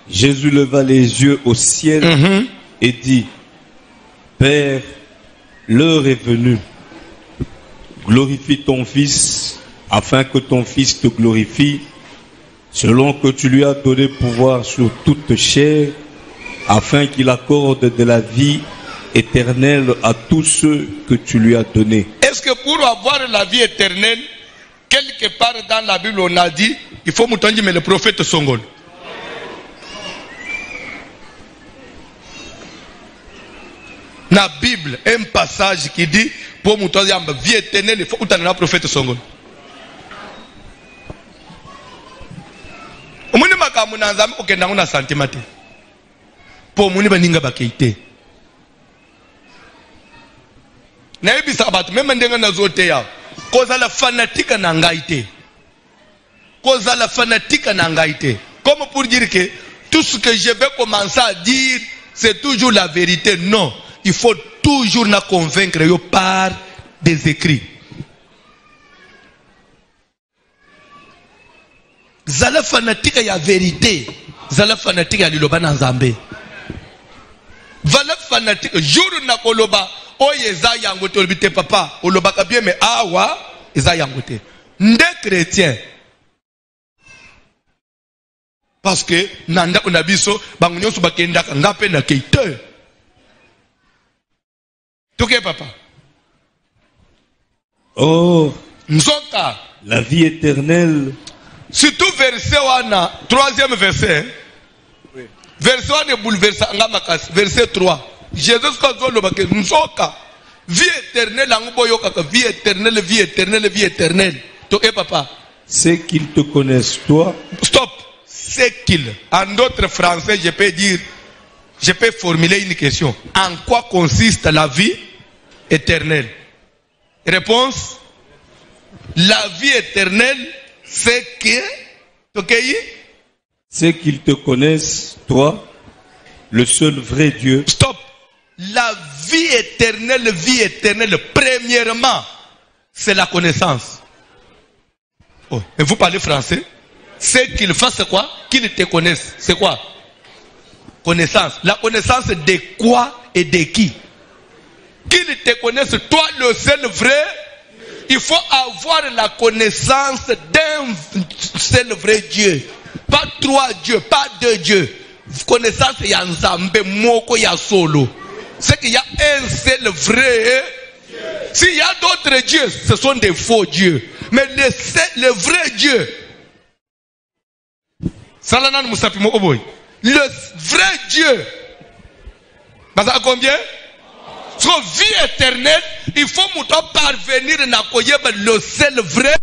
Jésus leva les yeux au ciel et dit: Père, l'heure est venue. Glorifie ton Fils, afin que ton Fils te glorifie, selon que tu lui as donné pouvoir sur toute chair, afin qu'il accorde de la vie éternelle à tous ceux que tu lui as donnés. Est-ce que pour avoir la vie éternelle, quelque part dans la Bible on a dit, il faut m'entendre mais le prophète Songol. Dans la Bible, un passage qui dit, pour m'entendre la vie éternelle, il faut m'entendre le prophète Songol. Omuni makamu na nzambe okenda ngona santimate. Po muni baninga bakeite. Na yebisa abantu même ndenga nazote ya. Koza la fanatique na ngaite. Koza la fanatique na ngaite. Comme pour dire que tout ce que je vais commencer à dire, c'est toujours la vérité. Non, il faut toujours na convaincre yo par des écrits. Zala fanatique ya vérité, zala fanatique ya liloba na nzambe. Vala fanatique jour na koloba oye za yango te olbite papa oloba ka bien mais awa eza yango te. Nde chrétien. Parce que nanda on abiso bango nyonso bakenda ngape na keite. Toke papa. Oh, Nzoka la vie éternelle Surtout verset 1, troisième verset. Oui. Verset 1 est bouleversant. Verset 3. Jésus dit vie éternelle, vie éternelle, vie éternelle, vie éternelle. Papa. C'est qu'ils te connaissent, toi. Stop. C'est qu'ils. En d'autres français, je peux dire, je peux formuler une question. En quoi consiste la vie éternelle? Réponse. La vie éternelle, c'est que, c'est qu'ils te connaissent, toi, le seul vrai Dieu. Stop. La vie éternelle, premièrement, c'est la connaissance. Oh, et vous parlez français? C'est qu'ils fassent quoi? Qu'ils te connaissent. C'est quoi? Connaissance. La connaissance de quoi et de qui? Qu'ils te connaissent, toi le seul vrai. Il faut avoir la connaissance d'un seul vrai Dieu. Pas trois dieux, pas deux dieux. Connaissance, il y a Nzambe, Moko, il y a Solo. C'est qu'il y a un seul vrai. S'il y a d'autres dieux, ce sont des faux dieux. Mais le vrai Dieu, le vrai Dieu, à combien? Sur vie éternelle, il faut parvenir à le seul vrai.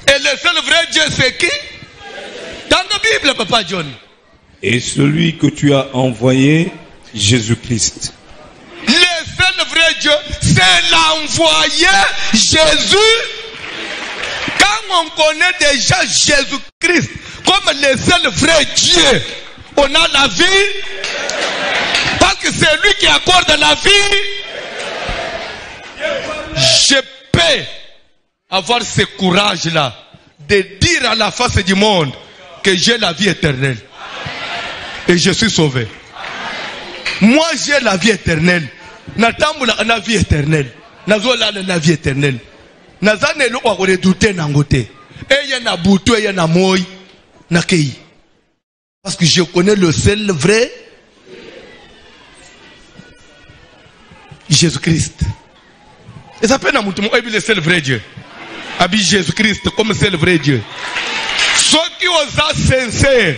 Et le seul vrai Dieu, c'est qui? Dans la Bible, Papa John. Et celui que tu as envoyé, Jésus-Christ. Le seul vrai Dieu, c'est l'envoyé Jésus. Quand on connaît déjà Jésus-Christ comme le seul vrai Dieu, on a la vie. Parce que c'est lui qui accorde la vie. Je peux avoir ce courage-là de dire à la face du monde que j'ai la vie éternelle. Et je suis sauvé. Moi j'ai la vie éternelle. Natambula la vie éternelle. Nazola la vie éternelle. Nazane lo kwa redouter nangote. Eye na butu eye na moi na kei. Parce que je connais le seul vrai Jésus-Christ. Et ça peut être le seul vrai Dieu. Abi Jésus-Christ comme c'est le vrai Dieu. Ceux qui osent sincère,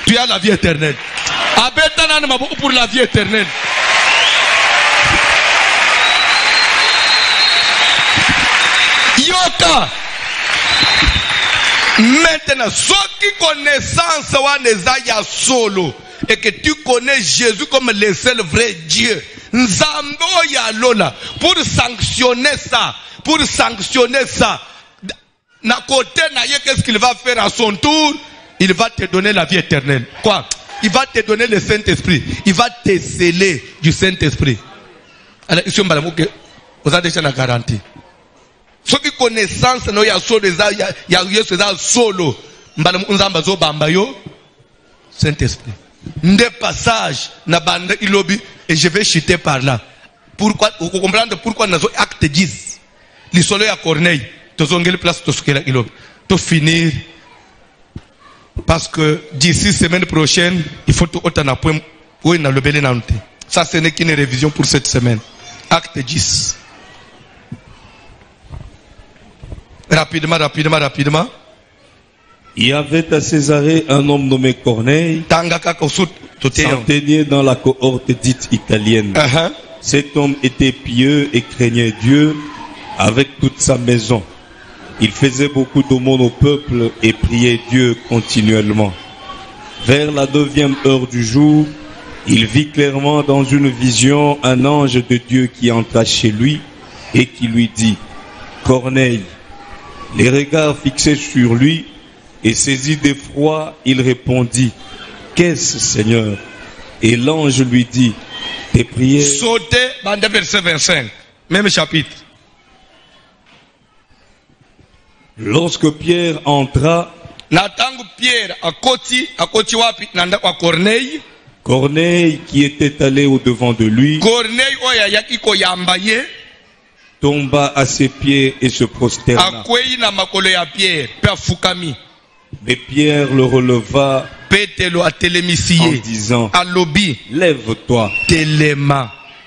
tu as la vie éternelle. Pour la vie éternelle. Yoka. Maintenant, ceux qui connaissance ya solo et que tu connais Jésus comme le seul vrai Dieu. Nzambo ya lola pour sanctionner ça. Na côté na ye, qu'est-ce qu'il va faire à son tour? Il va te donner la vie éternelle. Quoi? Il va te donner le Saint-Esprit. Il va te sceller du Saint-Esprit. Alors, ici, on a déjà la garantie. Ceux qui connaissance, il y a solo. Saint-Esprit. Des passages, et je vais chuter par là. Pourquoi? Vous comprenez pourquoi nous avons acte 10. Le soleil à Corneille. Nous avons place de finir. Parce que d'ici semaine prochaine, il faut tout autant point où il a le belé nante. Ça, ce n'est qu'une révision pour cette semaine. Acte 10. Rapidement. Il y avait à Césarée un homme nommé Corneille, centenier dans la cohorte dite italienne. Cet homme était pieux et craignait Dieu avec toute sa maison. Il faisait beaucoup d'aumônes au peuple et priait Dieu continuellement. Vers la 9e heure du jour, il vit clairement dans une vision un ange de Dieu qui entra chez lui et qui lui dit: Corneille. Les regards fixés sur lui et saisi d'effroi, il répondit: Qu'est-ce, Seigneur? Et l'ange lui dit: Tes prières. Sautez, verset 25, même chapitre. Lorsque Pierre entra, Corneille, qui était allé au-devant de lui, tomba à ses pieds et se prosterna. Mais Pierre le releva en disant: Lève-toi.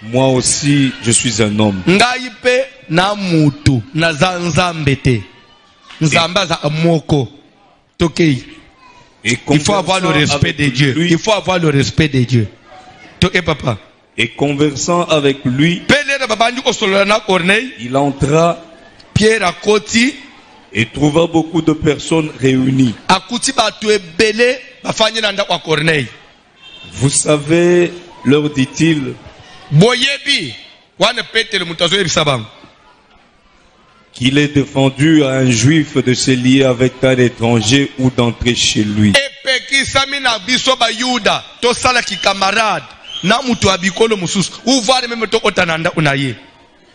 Moi aussi, je suis un homme. Nzambaza amoko. Tokei. Il faut avoir le respect de Dieu. Il faut avoir le respect de Dieu. Tokei papa. Et conversant avec lui, il entra Pierre Akoti et trouva beaucoup de personnes réunies. Vous savez, leur dit-il, qu'il est défendu à un juif de se lier avec un étranger ou d'entrer chez lui.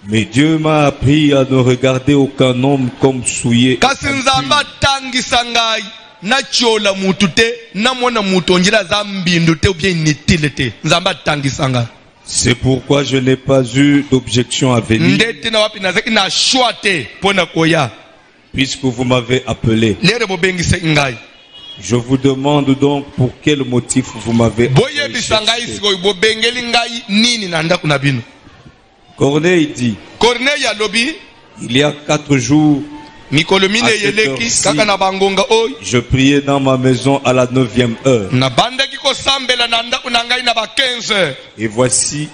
Mais Dieu m'a appris à ne regarder aucun homme comme souillé. C'est pourquoi je n'ai pas eu d'objection à venir, puisque vous m'avez appelé. Je vous demande donc pour quel motif vous m'avez appelé. Corneille dit, il y a 4 jours, je priais dans ma maison à la 9e heure. Et voici,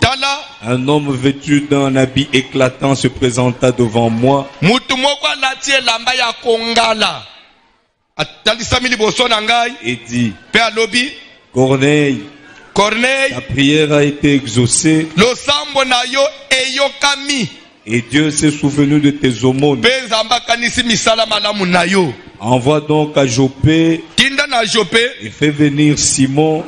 un homme vêtu d'un habit éclatant se présenta devant moi. Et dit, Corneille, ta prière a été exaucée et Dieu s'est souvenu de tes aumônes. Envoie donc à Joppé et fais venir Simon.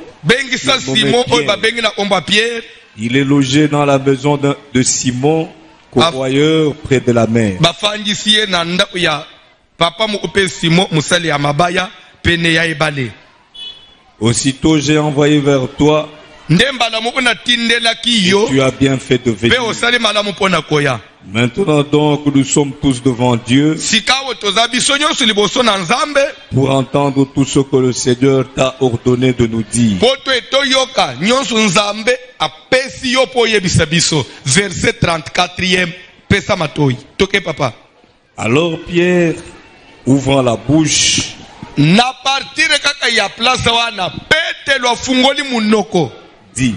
Il est logé dans la maison de Simon, convoyeur près de la mer. Aussitôt j'ai envoyé vers toi, et tu as bien fait de venir. Maintenant donc nous sommes tous devant Dieu pour entendre tout ce que le Seigneur t'a ordonné de nous dire. Verset 34e. Alors Pierre, ouvrant la bouche, dit,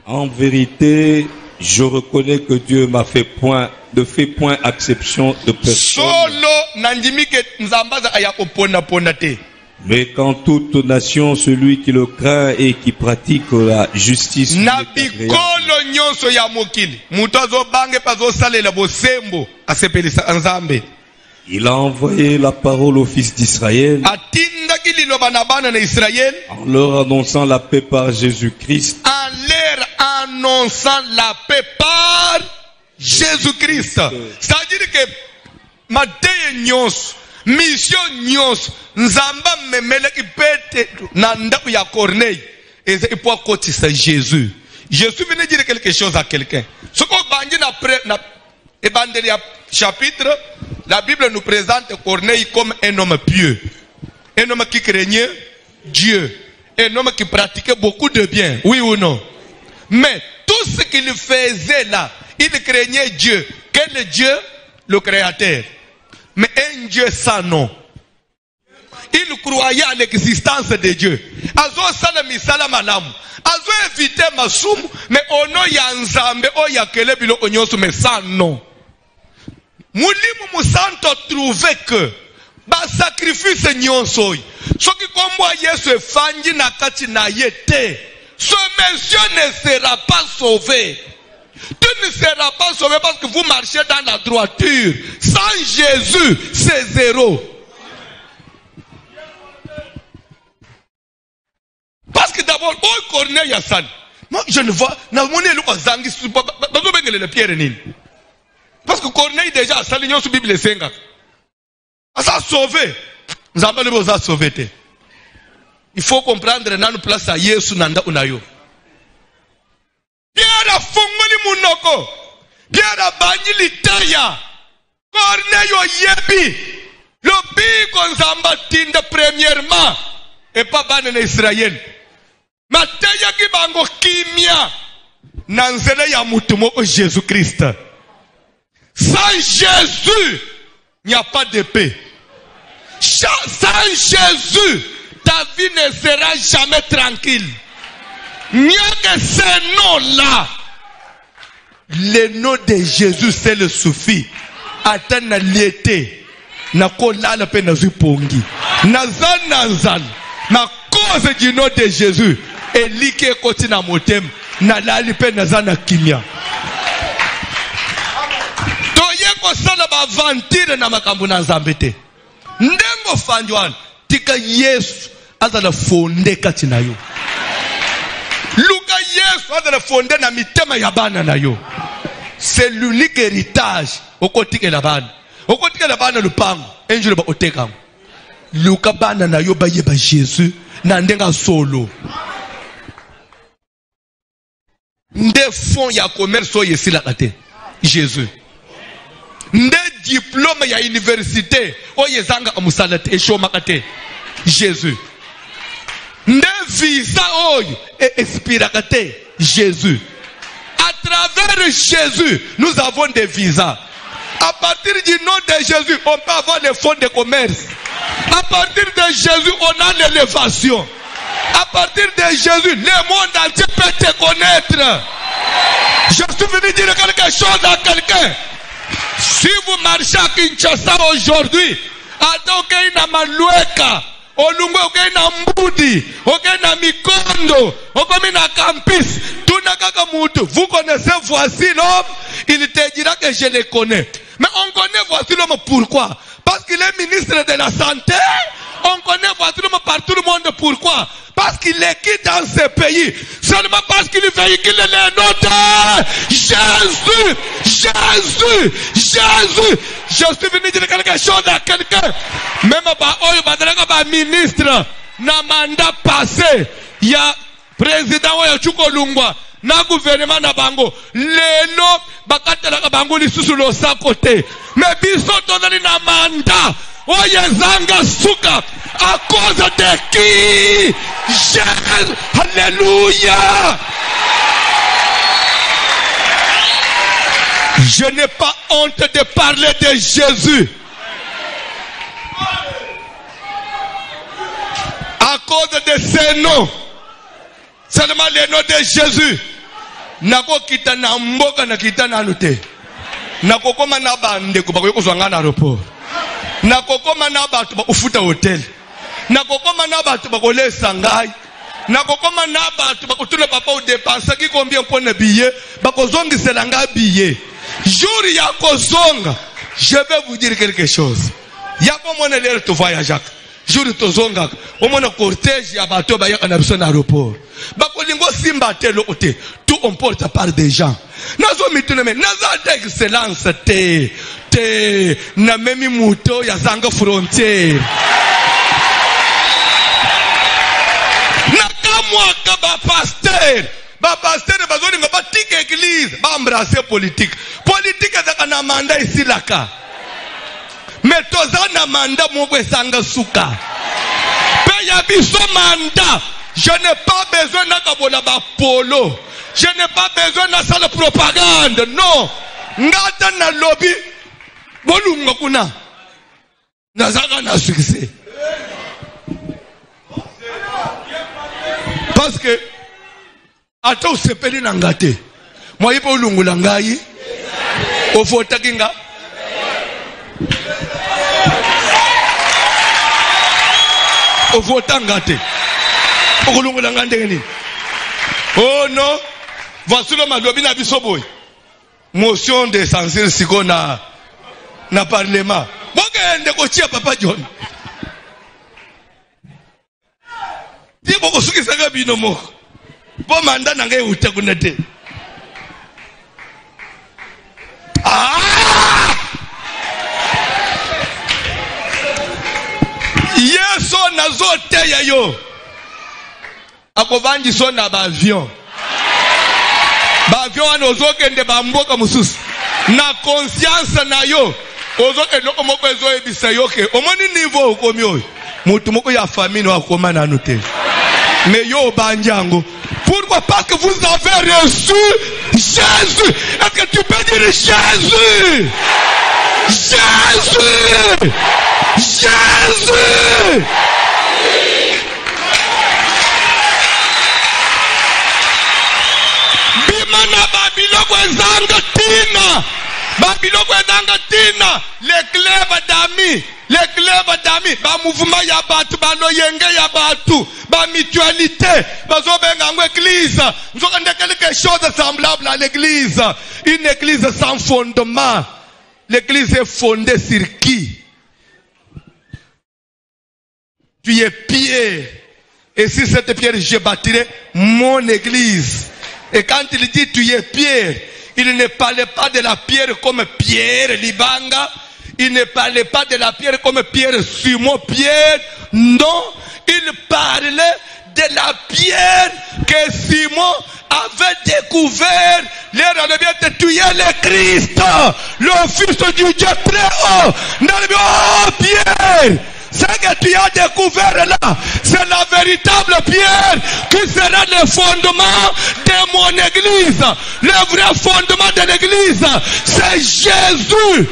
en vérité, je reconnais que Dieu ne fait point exception de personne, mais qu'en toute nation, celui qui le craint et qui pratique la justice lui est agréable. Il a envoyé la parole aux fils d'Israël en leur annonçant la paix par Jésus-Christ. C'est-à-dire que mission nyonso nzamba memele ipete na ndaku ya Corneille et pour kotisa Jésus. Jésus venait dire quelque chose à quelqu'un. Ce qu'on bandit na Évangile chapitre, la Bible nous présente Corneille comme un homme pieux, un homme qui craignait Dieu, un homme qui pratiquait beaucoup de bien, oui ou non? Mais tout ce qu'il faisait là, il craignait Dieu. Quel est Dieu? Le Créateur. Mais un Dieu sans nom. Il croyait à l'existence de Dieu. Azo salami salamalamu. Azo éviter masumu. Mais ono ya nzambe o ya kelebilo onyosu mais sans nom. Mulimu musanto trouvé que ba sacrifice nyonso. Soki kombo Yesu efangi na kati na yete. Ce monsieur ne sera pas sauvé. Tu ne seras pas sauvé parce que vous marchez dans la droiture. Sans Jésus, c'est zéro. Parce que d'abord, oh Corneille Hassan. Moi, je ne vois. Parce que Corneille déjà a saligné sur la Bible. Il a sauvé. Nous avons sauvé. Il faut comprendre que nous place à Yesu nanda unayo. Pierre a fungoli munoko. Pierre a banyi litaya. Corneille yebi. Le bigo nzamba tinda premièrement. Et pas ban en Israël. Mataya ki bango kimia. Nanzele ya mutumo Jésus-Christ. Sans Jésus, il n'y a pas de paix. Sans Jésus, ta vie ne sera jamais tranquille. Il n'y a que ce nom-là. Le nom de Jésus, c'est le suffit. Attends na liété. Na kola la peine na zupongi. Nazan nazal. Na cause du nom de Jésus. Et like koti na motem. Na lali peine nazan na kimia. Toye ko sala ba vantire na makambu na nzambete. Ndengo fanjwan. Tika Yesu azala fonde kati na yo. Luka Yesu azala fonde na mitema ya bana na yo. C'est l'unique héritage au côté de la bande. Au côté de la bande le pang, un jour ba oteka. Luka bana na yo ba yeba Jésus na ndenga solo. Nde fond ya commerce o yesi la kate. Jésus. Nde diplôme ya université o yezanga amusalate e shoma kate. Jésus. Nde visa oyo e expira kate. Jésus. À travers Jésus, nous avons des visas. À partir du nom de Jésus, on peut avoir des fonds de commerce. À partir de Jésus, on a l'élévation. À partir de Jésus, le monde entier peut te connaître. Je suis venu dire quelque chose à quelqu'un. Si vous marchez à Kinshasa aujourd'hui, attends qu'il y ait Maloueka, Olungo okay na Mbudi, okay na Mikondo, okay na Campus, tout na kaka mutu. Vous connaissez voici l'homme, il te dira que je le connais. Mais on connaît voici l'homme pourquoi? Parce qu'il est ministre de la santé. On connaît voici l'homme par tout le monde pourquoi? Parce qu'il est qui dans ce pays? Seulement parce qu'il véhicule le nom de Jésus. Jésus. Jésus. Je suis venu dire quelque chose à quelqu'un. Même ba ministre na mandat passé, il y a président Oya Chukolungwa na gouvernement na bango. Lelo bakatela bango lisusu lo sa côté. Mais biso tozali na mandat. Oyezanga suka à cause de qui? Jésus. Alléluia. Je n'ai pas honte de parler de Jésus. À cause de ces noms, seulement les noms de Jésus. Nako kita na mboka na kita na lute. Nako koma na bande ko bakoyo kozwanga na aéroport. Nakokoma na batu ba ufuta hotel. Nakokoma na batu ba kolesa ngai. Nakokoma na batu ba kutula papa o dépenser ki combien pour ne billet, ba kozongisela nga billet. Jour ya kozonga, je vais vous dire quelque chose. Ya ko mona lelo to voyage. Jour to zonga, o mona cortège ya bato ba ya na biso na aéroport. Ba kolingo simba telo ote, tout on porte par des gens. Nazo mitune me, nazo excellence te na memi muto ya zanga frontière. Na kamwa ka ba pasteur bazoni ngaba tike église ba embrasser politique. Politique ezaka na manda ici laka. Mais toza na manda moko esanga suka. Pe ya biso manda. Je n'ai pas besoin d'akabola ba polo. Je n'ai pas besoin de salle propagande. Non. Ngata na lobby. Bolunga kuna. Nazaka na succès. Parce que ata usepeli na ngate. Moi ipo ulungula ngai. Ofota kinga. Ofota ngate. Okulungula ngande ngini. Oh non. Voici le malobi na bisoboy. Motion de censure siko na parlement. Bogende ko chia papa John. Ti boko suki sanga bino mo. Bo manda na ngai utakuna te. Yeso nazote ya yo. Akovanji so na ba avion. Ba avion wana ozokende ba mboka mususu. Na conscience na yo. Ozokende omoko ezo ebisa yo ke. Omoni niveau okomi oyo. Mutu moko ya famille no akoma na note. Mais yo banjango. Pourquoi? Parce que vous avez reçu Jésus. Est-ce que tu peux dire Jésus? Jésus! Jésus! Bimana babiloko ezanga tina. Babiloko ezanga tina. Les clubs d'amis, ba mouvement ya batu, ba loyenge ya batu, ba mutualité, ba zobenga ngo église. Nous avons quelque chose de semblable à l'église. Une église sans fondement. L'église est fondée sur qui? Tu es Pierre. Et sur cette pierre, je bâtirai mon église. Et quand il dit tu es Pierre, il ne parlait pas de la pierre comme Pierre Libanga. Il ne parlait pas de la pierre comme Pierre Simon Pierre. Non, il parlait de la pierre que Simon avait découvert. Tu es le Christ, le Fils du Dieu très haut. Oh Pierre, ce que tu as découvert là, c'est la véritable pierre qui sera le fondement de mon église. Le vrai fondement de l'église, c'est Jésus.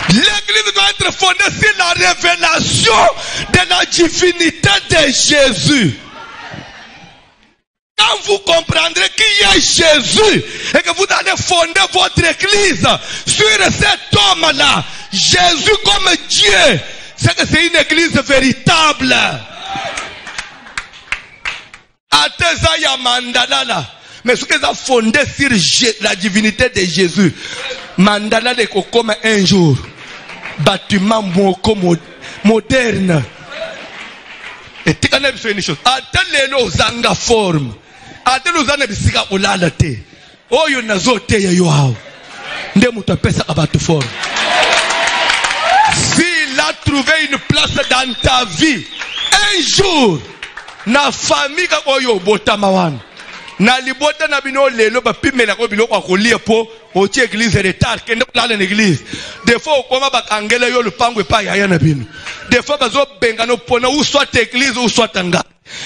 L'église doit être fondée sur la révélation de la divinité de Jésus. Quand vous comprendrez qui est Jésus et que vous allez fonder votre église sur cet homme-là, Jésus comme Dieu, c'est que c'est une église véritable. Atezaya mandala là. Mais ce qu'ils ont fondé sur la divinité de Jésus, mandala de comme un jour, bâtiment moderne. Et tu connais une chose. Attends les zanga forme. Attends les zanga bisika ulala te. Oh yo nazote ya yo hao. Nde mutapesa abatu forme. S'il a trouvé une place dans ta vie, un jour, na famille kako yo botama wana. Na libota na bino lelo ba pimela ko biloko akolia po oti église retard kende kulala na église. Des fois okoma bakangela yo lupango epa ya na bino. Des fois bazo benga no pona ou soit église ou soit tanga.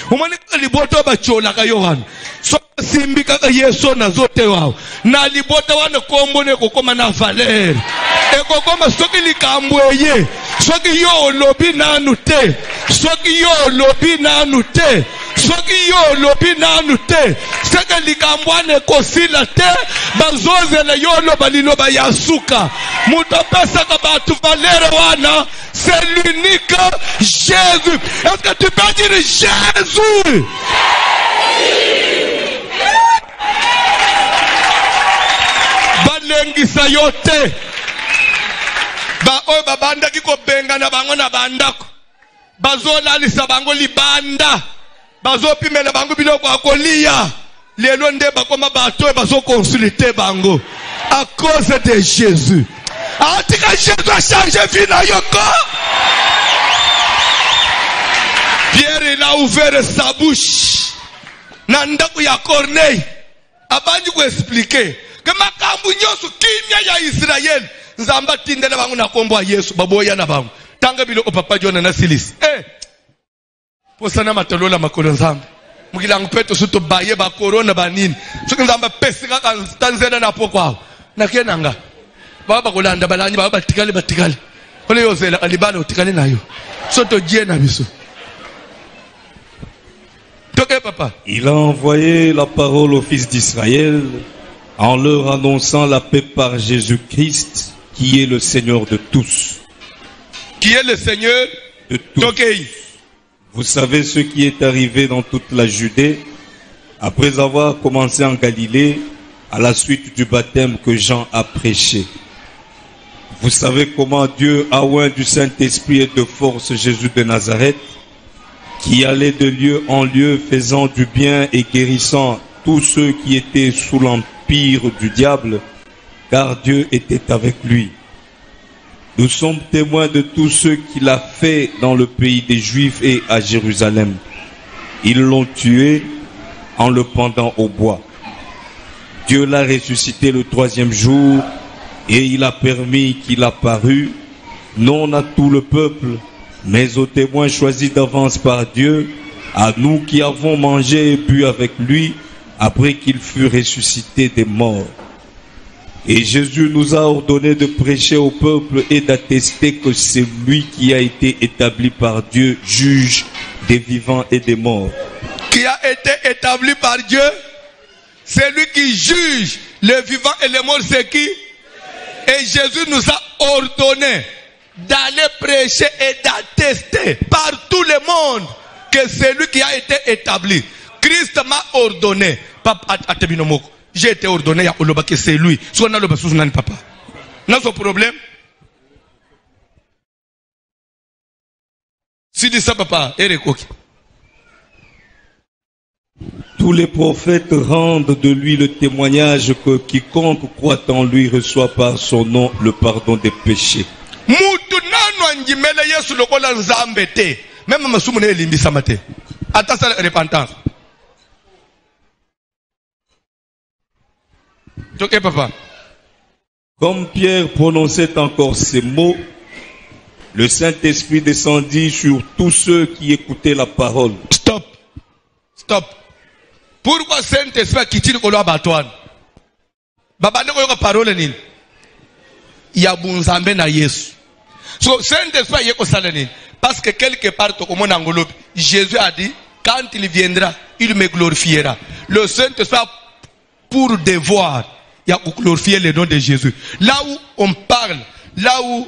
Umani libota ba chola ka yohana. So simbika ka Yesu na zote wao. Na libota wana kombone kokoma na valeur. E kokoma soki likambweye. Soki yo lobi nanu te. Soki yo lobi nanu te. Soki yo lobi nanu te. Seke likambwane kosila te. Bazozele yo loba liloba yasuka. Mutopesa ka batu valeur wana. C'est l'unique Jésus. Est-ce que tu peux dire Jésus? Balengisa yote. Ba oyo babanda kiko benga na bango na bandako. Bazola lisa bango libanda. Bazopimela bango biloko akolia. Lelo nde bakoma bato bazo consulter bango. À cause de Jésus. Atika Jésus a changé vie na yoko. Pierre il a ouvert sa bouche. Nandaku ya Corneille. Abandi ko expliquer que makambu nyoso kimya ya Israël. Nzamba tindela bangu na kombo ya Yesu baboya na bangu. Tanga biloko papa Jona na Silis. Posana matolola makolo nzamba. Mukilangu peto suto baye ba corona banini. Soki nzamba pesika ka tanzena na pokwa. Na kenanga. Baba kolanda balanyi baba batikale. Ole yozela alibala utikale nayo. Soto die na biso. Toke papa. Il a envoyé la parole aux fils d'Israël en leur annonçant la paix par Jésus-Christ, qui est le Seigneur de tous. Qui est le Seigneur de tous. Tokei. Vous savez ce qui est arrivé dans toute la Judée, après avoir commencé en Galilée, à la suite du baptême que Jean a prêché. Vous savez comment Dieu a oint du Saint-Esprit et de force Jésus de Nazareth, qui allait de lieu en lieu, faisant du bien et guérissant tous ceux qui étaient sous l'empire du diable, car Dieu était avec lui. Nous sommes témoins de tout ce qu'il a fait dans le pays des Juifs et à Jérusalem. Ils l'ont tué en le pendant au bois. Dieu l'a ressuscité le 3e jour et il a permis qu'il apparût, non à tout le peuple, mais aux témoins choisis d'avance par Dieu, à nous qui avons mangé et bu avec lui après qu'il fut ressuscité des morts. Et Jésus nous a ordonné de prêcher au peuple et d'attester que c'est lui qui a été établi par Dieu, juge des vivants et des morts. Qui a été établi par Dieu, c'est lui qui juge les vivants et les morts, c'est qui? Et Jésus nous a ordonné d'aller prêcher et d'attester par tout le monde que c'est lui qui a été établi. Christ m'a ordonné. J'ai été ordonné à Oloba que c'est lui. Si on a le bassou, on papa. N'a pas de problème. Si dit ça, papa, Tous les prophètes rendent de lui le témoignage que quiconque croit en lui reçoit par son nom le pardon des péchés. Même Masumu ne limbi samate. Attends sa repentance. Ok, papa. Comme Pierre prononçait encore ces mots, le Saint-Esprit descendit sur tous ceux qui écoutaient la parole. Stop. Stop. Pourquoi Saint-Esprit a quitté le colo abattoir? Baba ne koyoka parole nini? Ya bunzambe na Yesu. So Saint-Esprit yeko sala nini? Parce que quelque part, Jésus a dit, quand il viendra, il me glorifiera. Le Saint-Esprit a pour devoir, il y a glorifier le nom de Jésus. Là où on parle, là où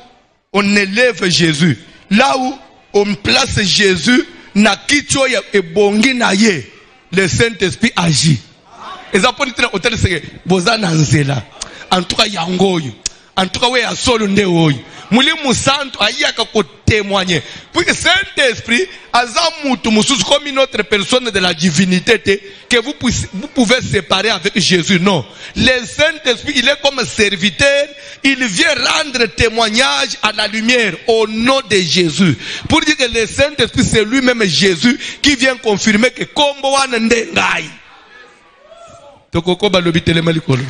on élève Jésus, là où on place Jésus, na kicho ya ebongi na ye, le Saint-Esprit agit. Et ça peut être hôtel c'est bozana nzela. En tout cas yangoyo. En tout cas, oui, à solo ndeoy. Mulimu santo ayaka ko témoigner. Puis que Saint-Esprit, azamutu mususu comme une autre personne de la divinité que vous pouvez séparer avec Jésus. Non. Le Saint-Esprit, il est comme serviteur. Il vient rendre témoignage à la lumière au nom de Jésus. Pour dire que le Saint-Esprit, c'est lui-même Jésus qui vient confirmer que kombo wana ndengai. Tokoko balobi telema likolo.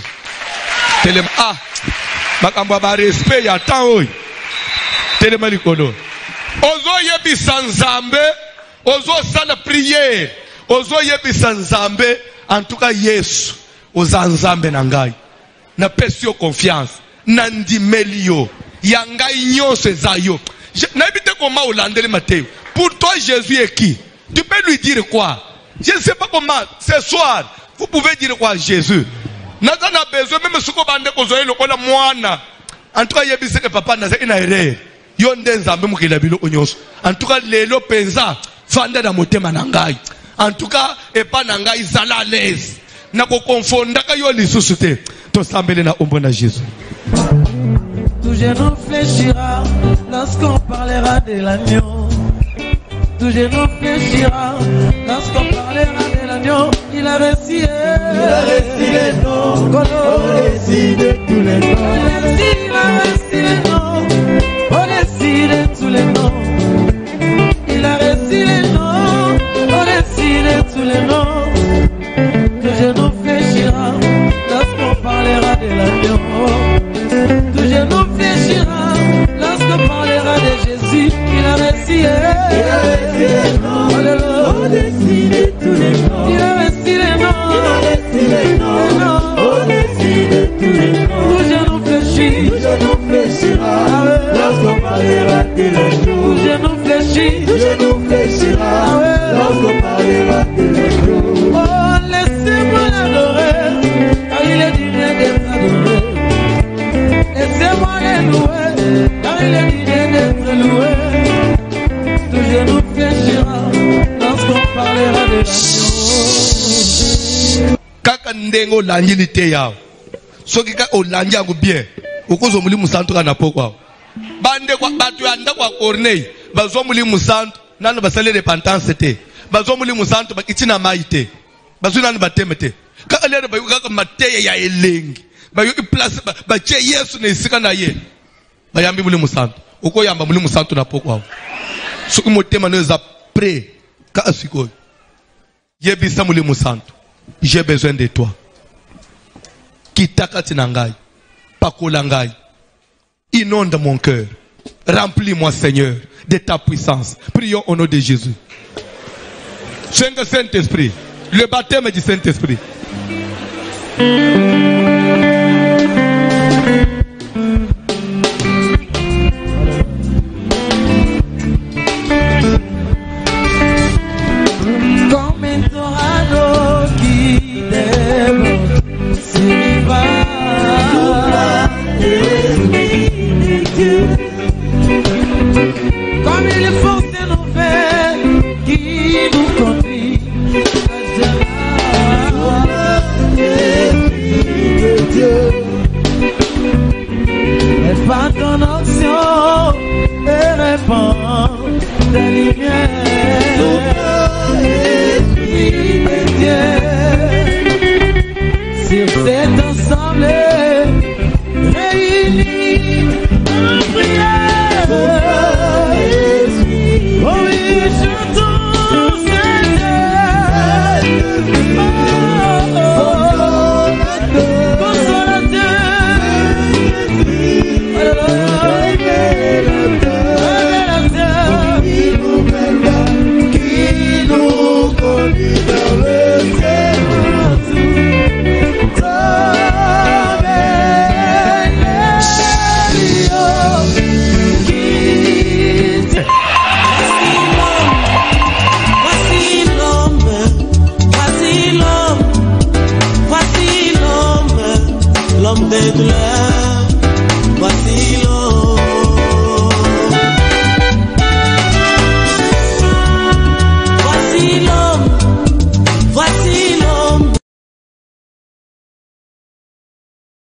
Telema ah. Makamba ba respect ya temps. Telema likolo. Ozo yebisa nzambe, ozo sala prière, ozo yebisa nzambe, en tout cas Yesu, oza nzambe na ngai. Na pesi yo confiance, na ndimeli yo, ya ngai nyonso ezayo. Na ebite comment olandeli Matthieu. Pour toi Jésus est qui? Tu peux lui dire quoi? Je ne sais pas comment, ce soir, vous pouvez dire quoi à Jésus? Naza na besoin même suko bande ko zoye lokola mwana. En tout cas yebise que papa naza ina erreur. Yo nde nzambe mukila bilo onyonso. En tout cas lelo penza fanda na motema na ngai. En tout cas epa na ngai zala à l'aise. Na ko konfonda ka yo lisusu te. To sambele na ombo na Jésus. Tout genou fléchira lorsqu'on parlera de l'agneau. Tout genou fléchira lorsqu'on parlera de l'agneau. Il a réussi les noms, au-dessus de tous les noms. Il a réussi les noms, au-dessus de tous les noms. Il a réussi les noms, au-dessus de tous les noms. Tout genou fléchira lorsqu'on parlera de l'agneau. Tout genou fléchira lorsqu'on parlera de Jésus. Il a réussi les noms, au-dessus de tous les noms. Il a réussi les noms, au-dessus de tous les noms. Tout genou fléchira lorsqu'on parlera de l'agneau. Tout genou fléchira lorsqu'on parlera de l'agneau. Oh, laissez-moi l'adorer, car il est digne d'être adoré. Laissez-moi le louer, car il est digne d'être loué. Tout genou fléchira lorsqu'on parlera de l'agneau. Kaka ndengo lanjili te yao. Soki ka olandi yango bien. Okozo mulimu santo kana pokwa. Bande kwa batu yanda kwa Corneille. Bazo mulimu santo nanu basale repentance te. Bazo mulimu santo bakitina maite. Bazo nanu batemete. Kaka lere bayu kaka mateye ya elengi. Bayu place ba che Yesu ne sika na ye. Bayambi mulimu santo. Oko yamba mulimu santo na pokwa. Soki motema no za pre ka asiko. Yebisa mulimu santo. J'ai besoin de toi. Kitaka tinangai. Pakolangai. Inonde mon cœur. Remplis-moi, Seigneur, de ta puissance. Prions au nom de Jésus. Saint-Esprit, le baptême du Saint-Esprit. Comme il faut se nouvelles qui nous conduit de Dieu. Et par ton action, et répand ta lumière. Esprit de Dieu, sur cet ensemble réunis en prière. Oh oui, chantons Seigneur. Qui nous conduit vers le ciel. L'homme de douleur.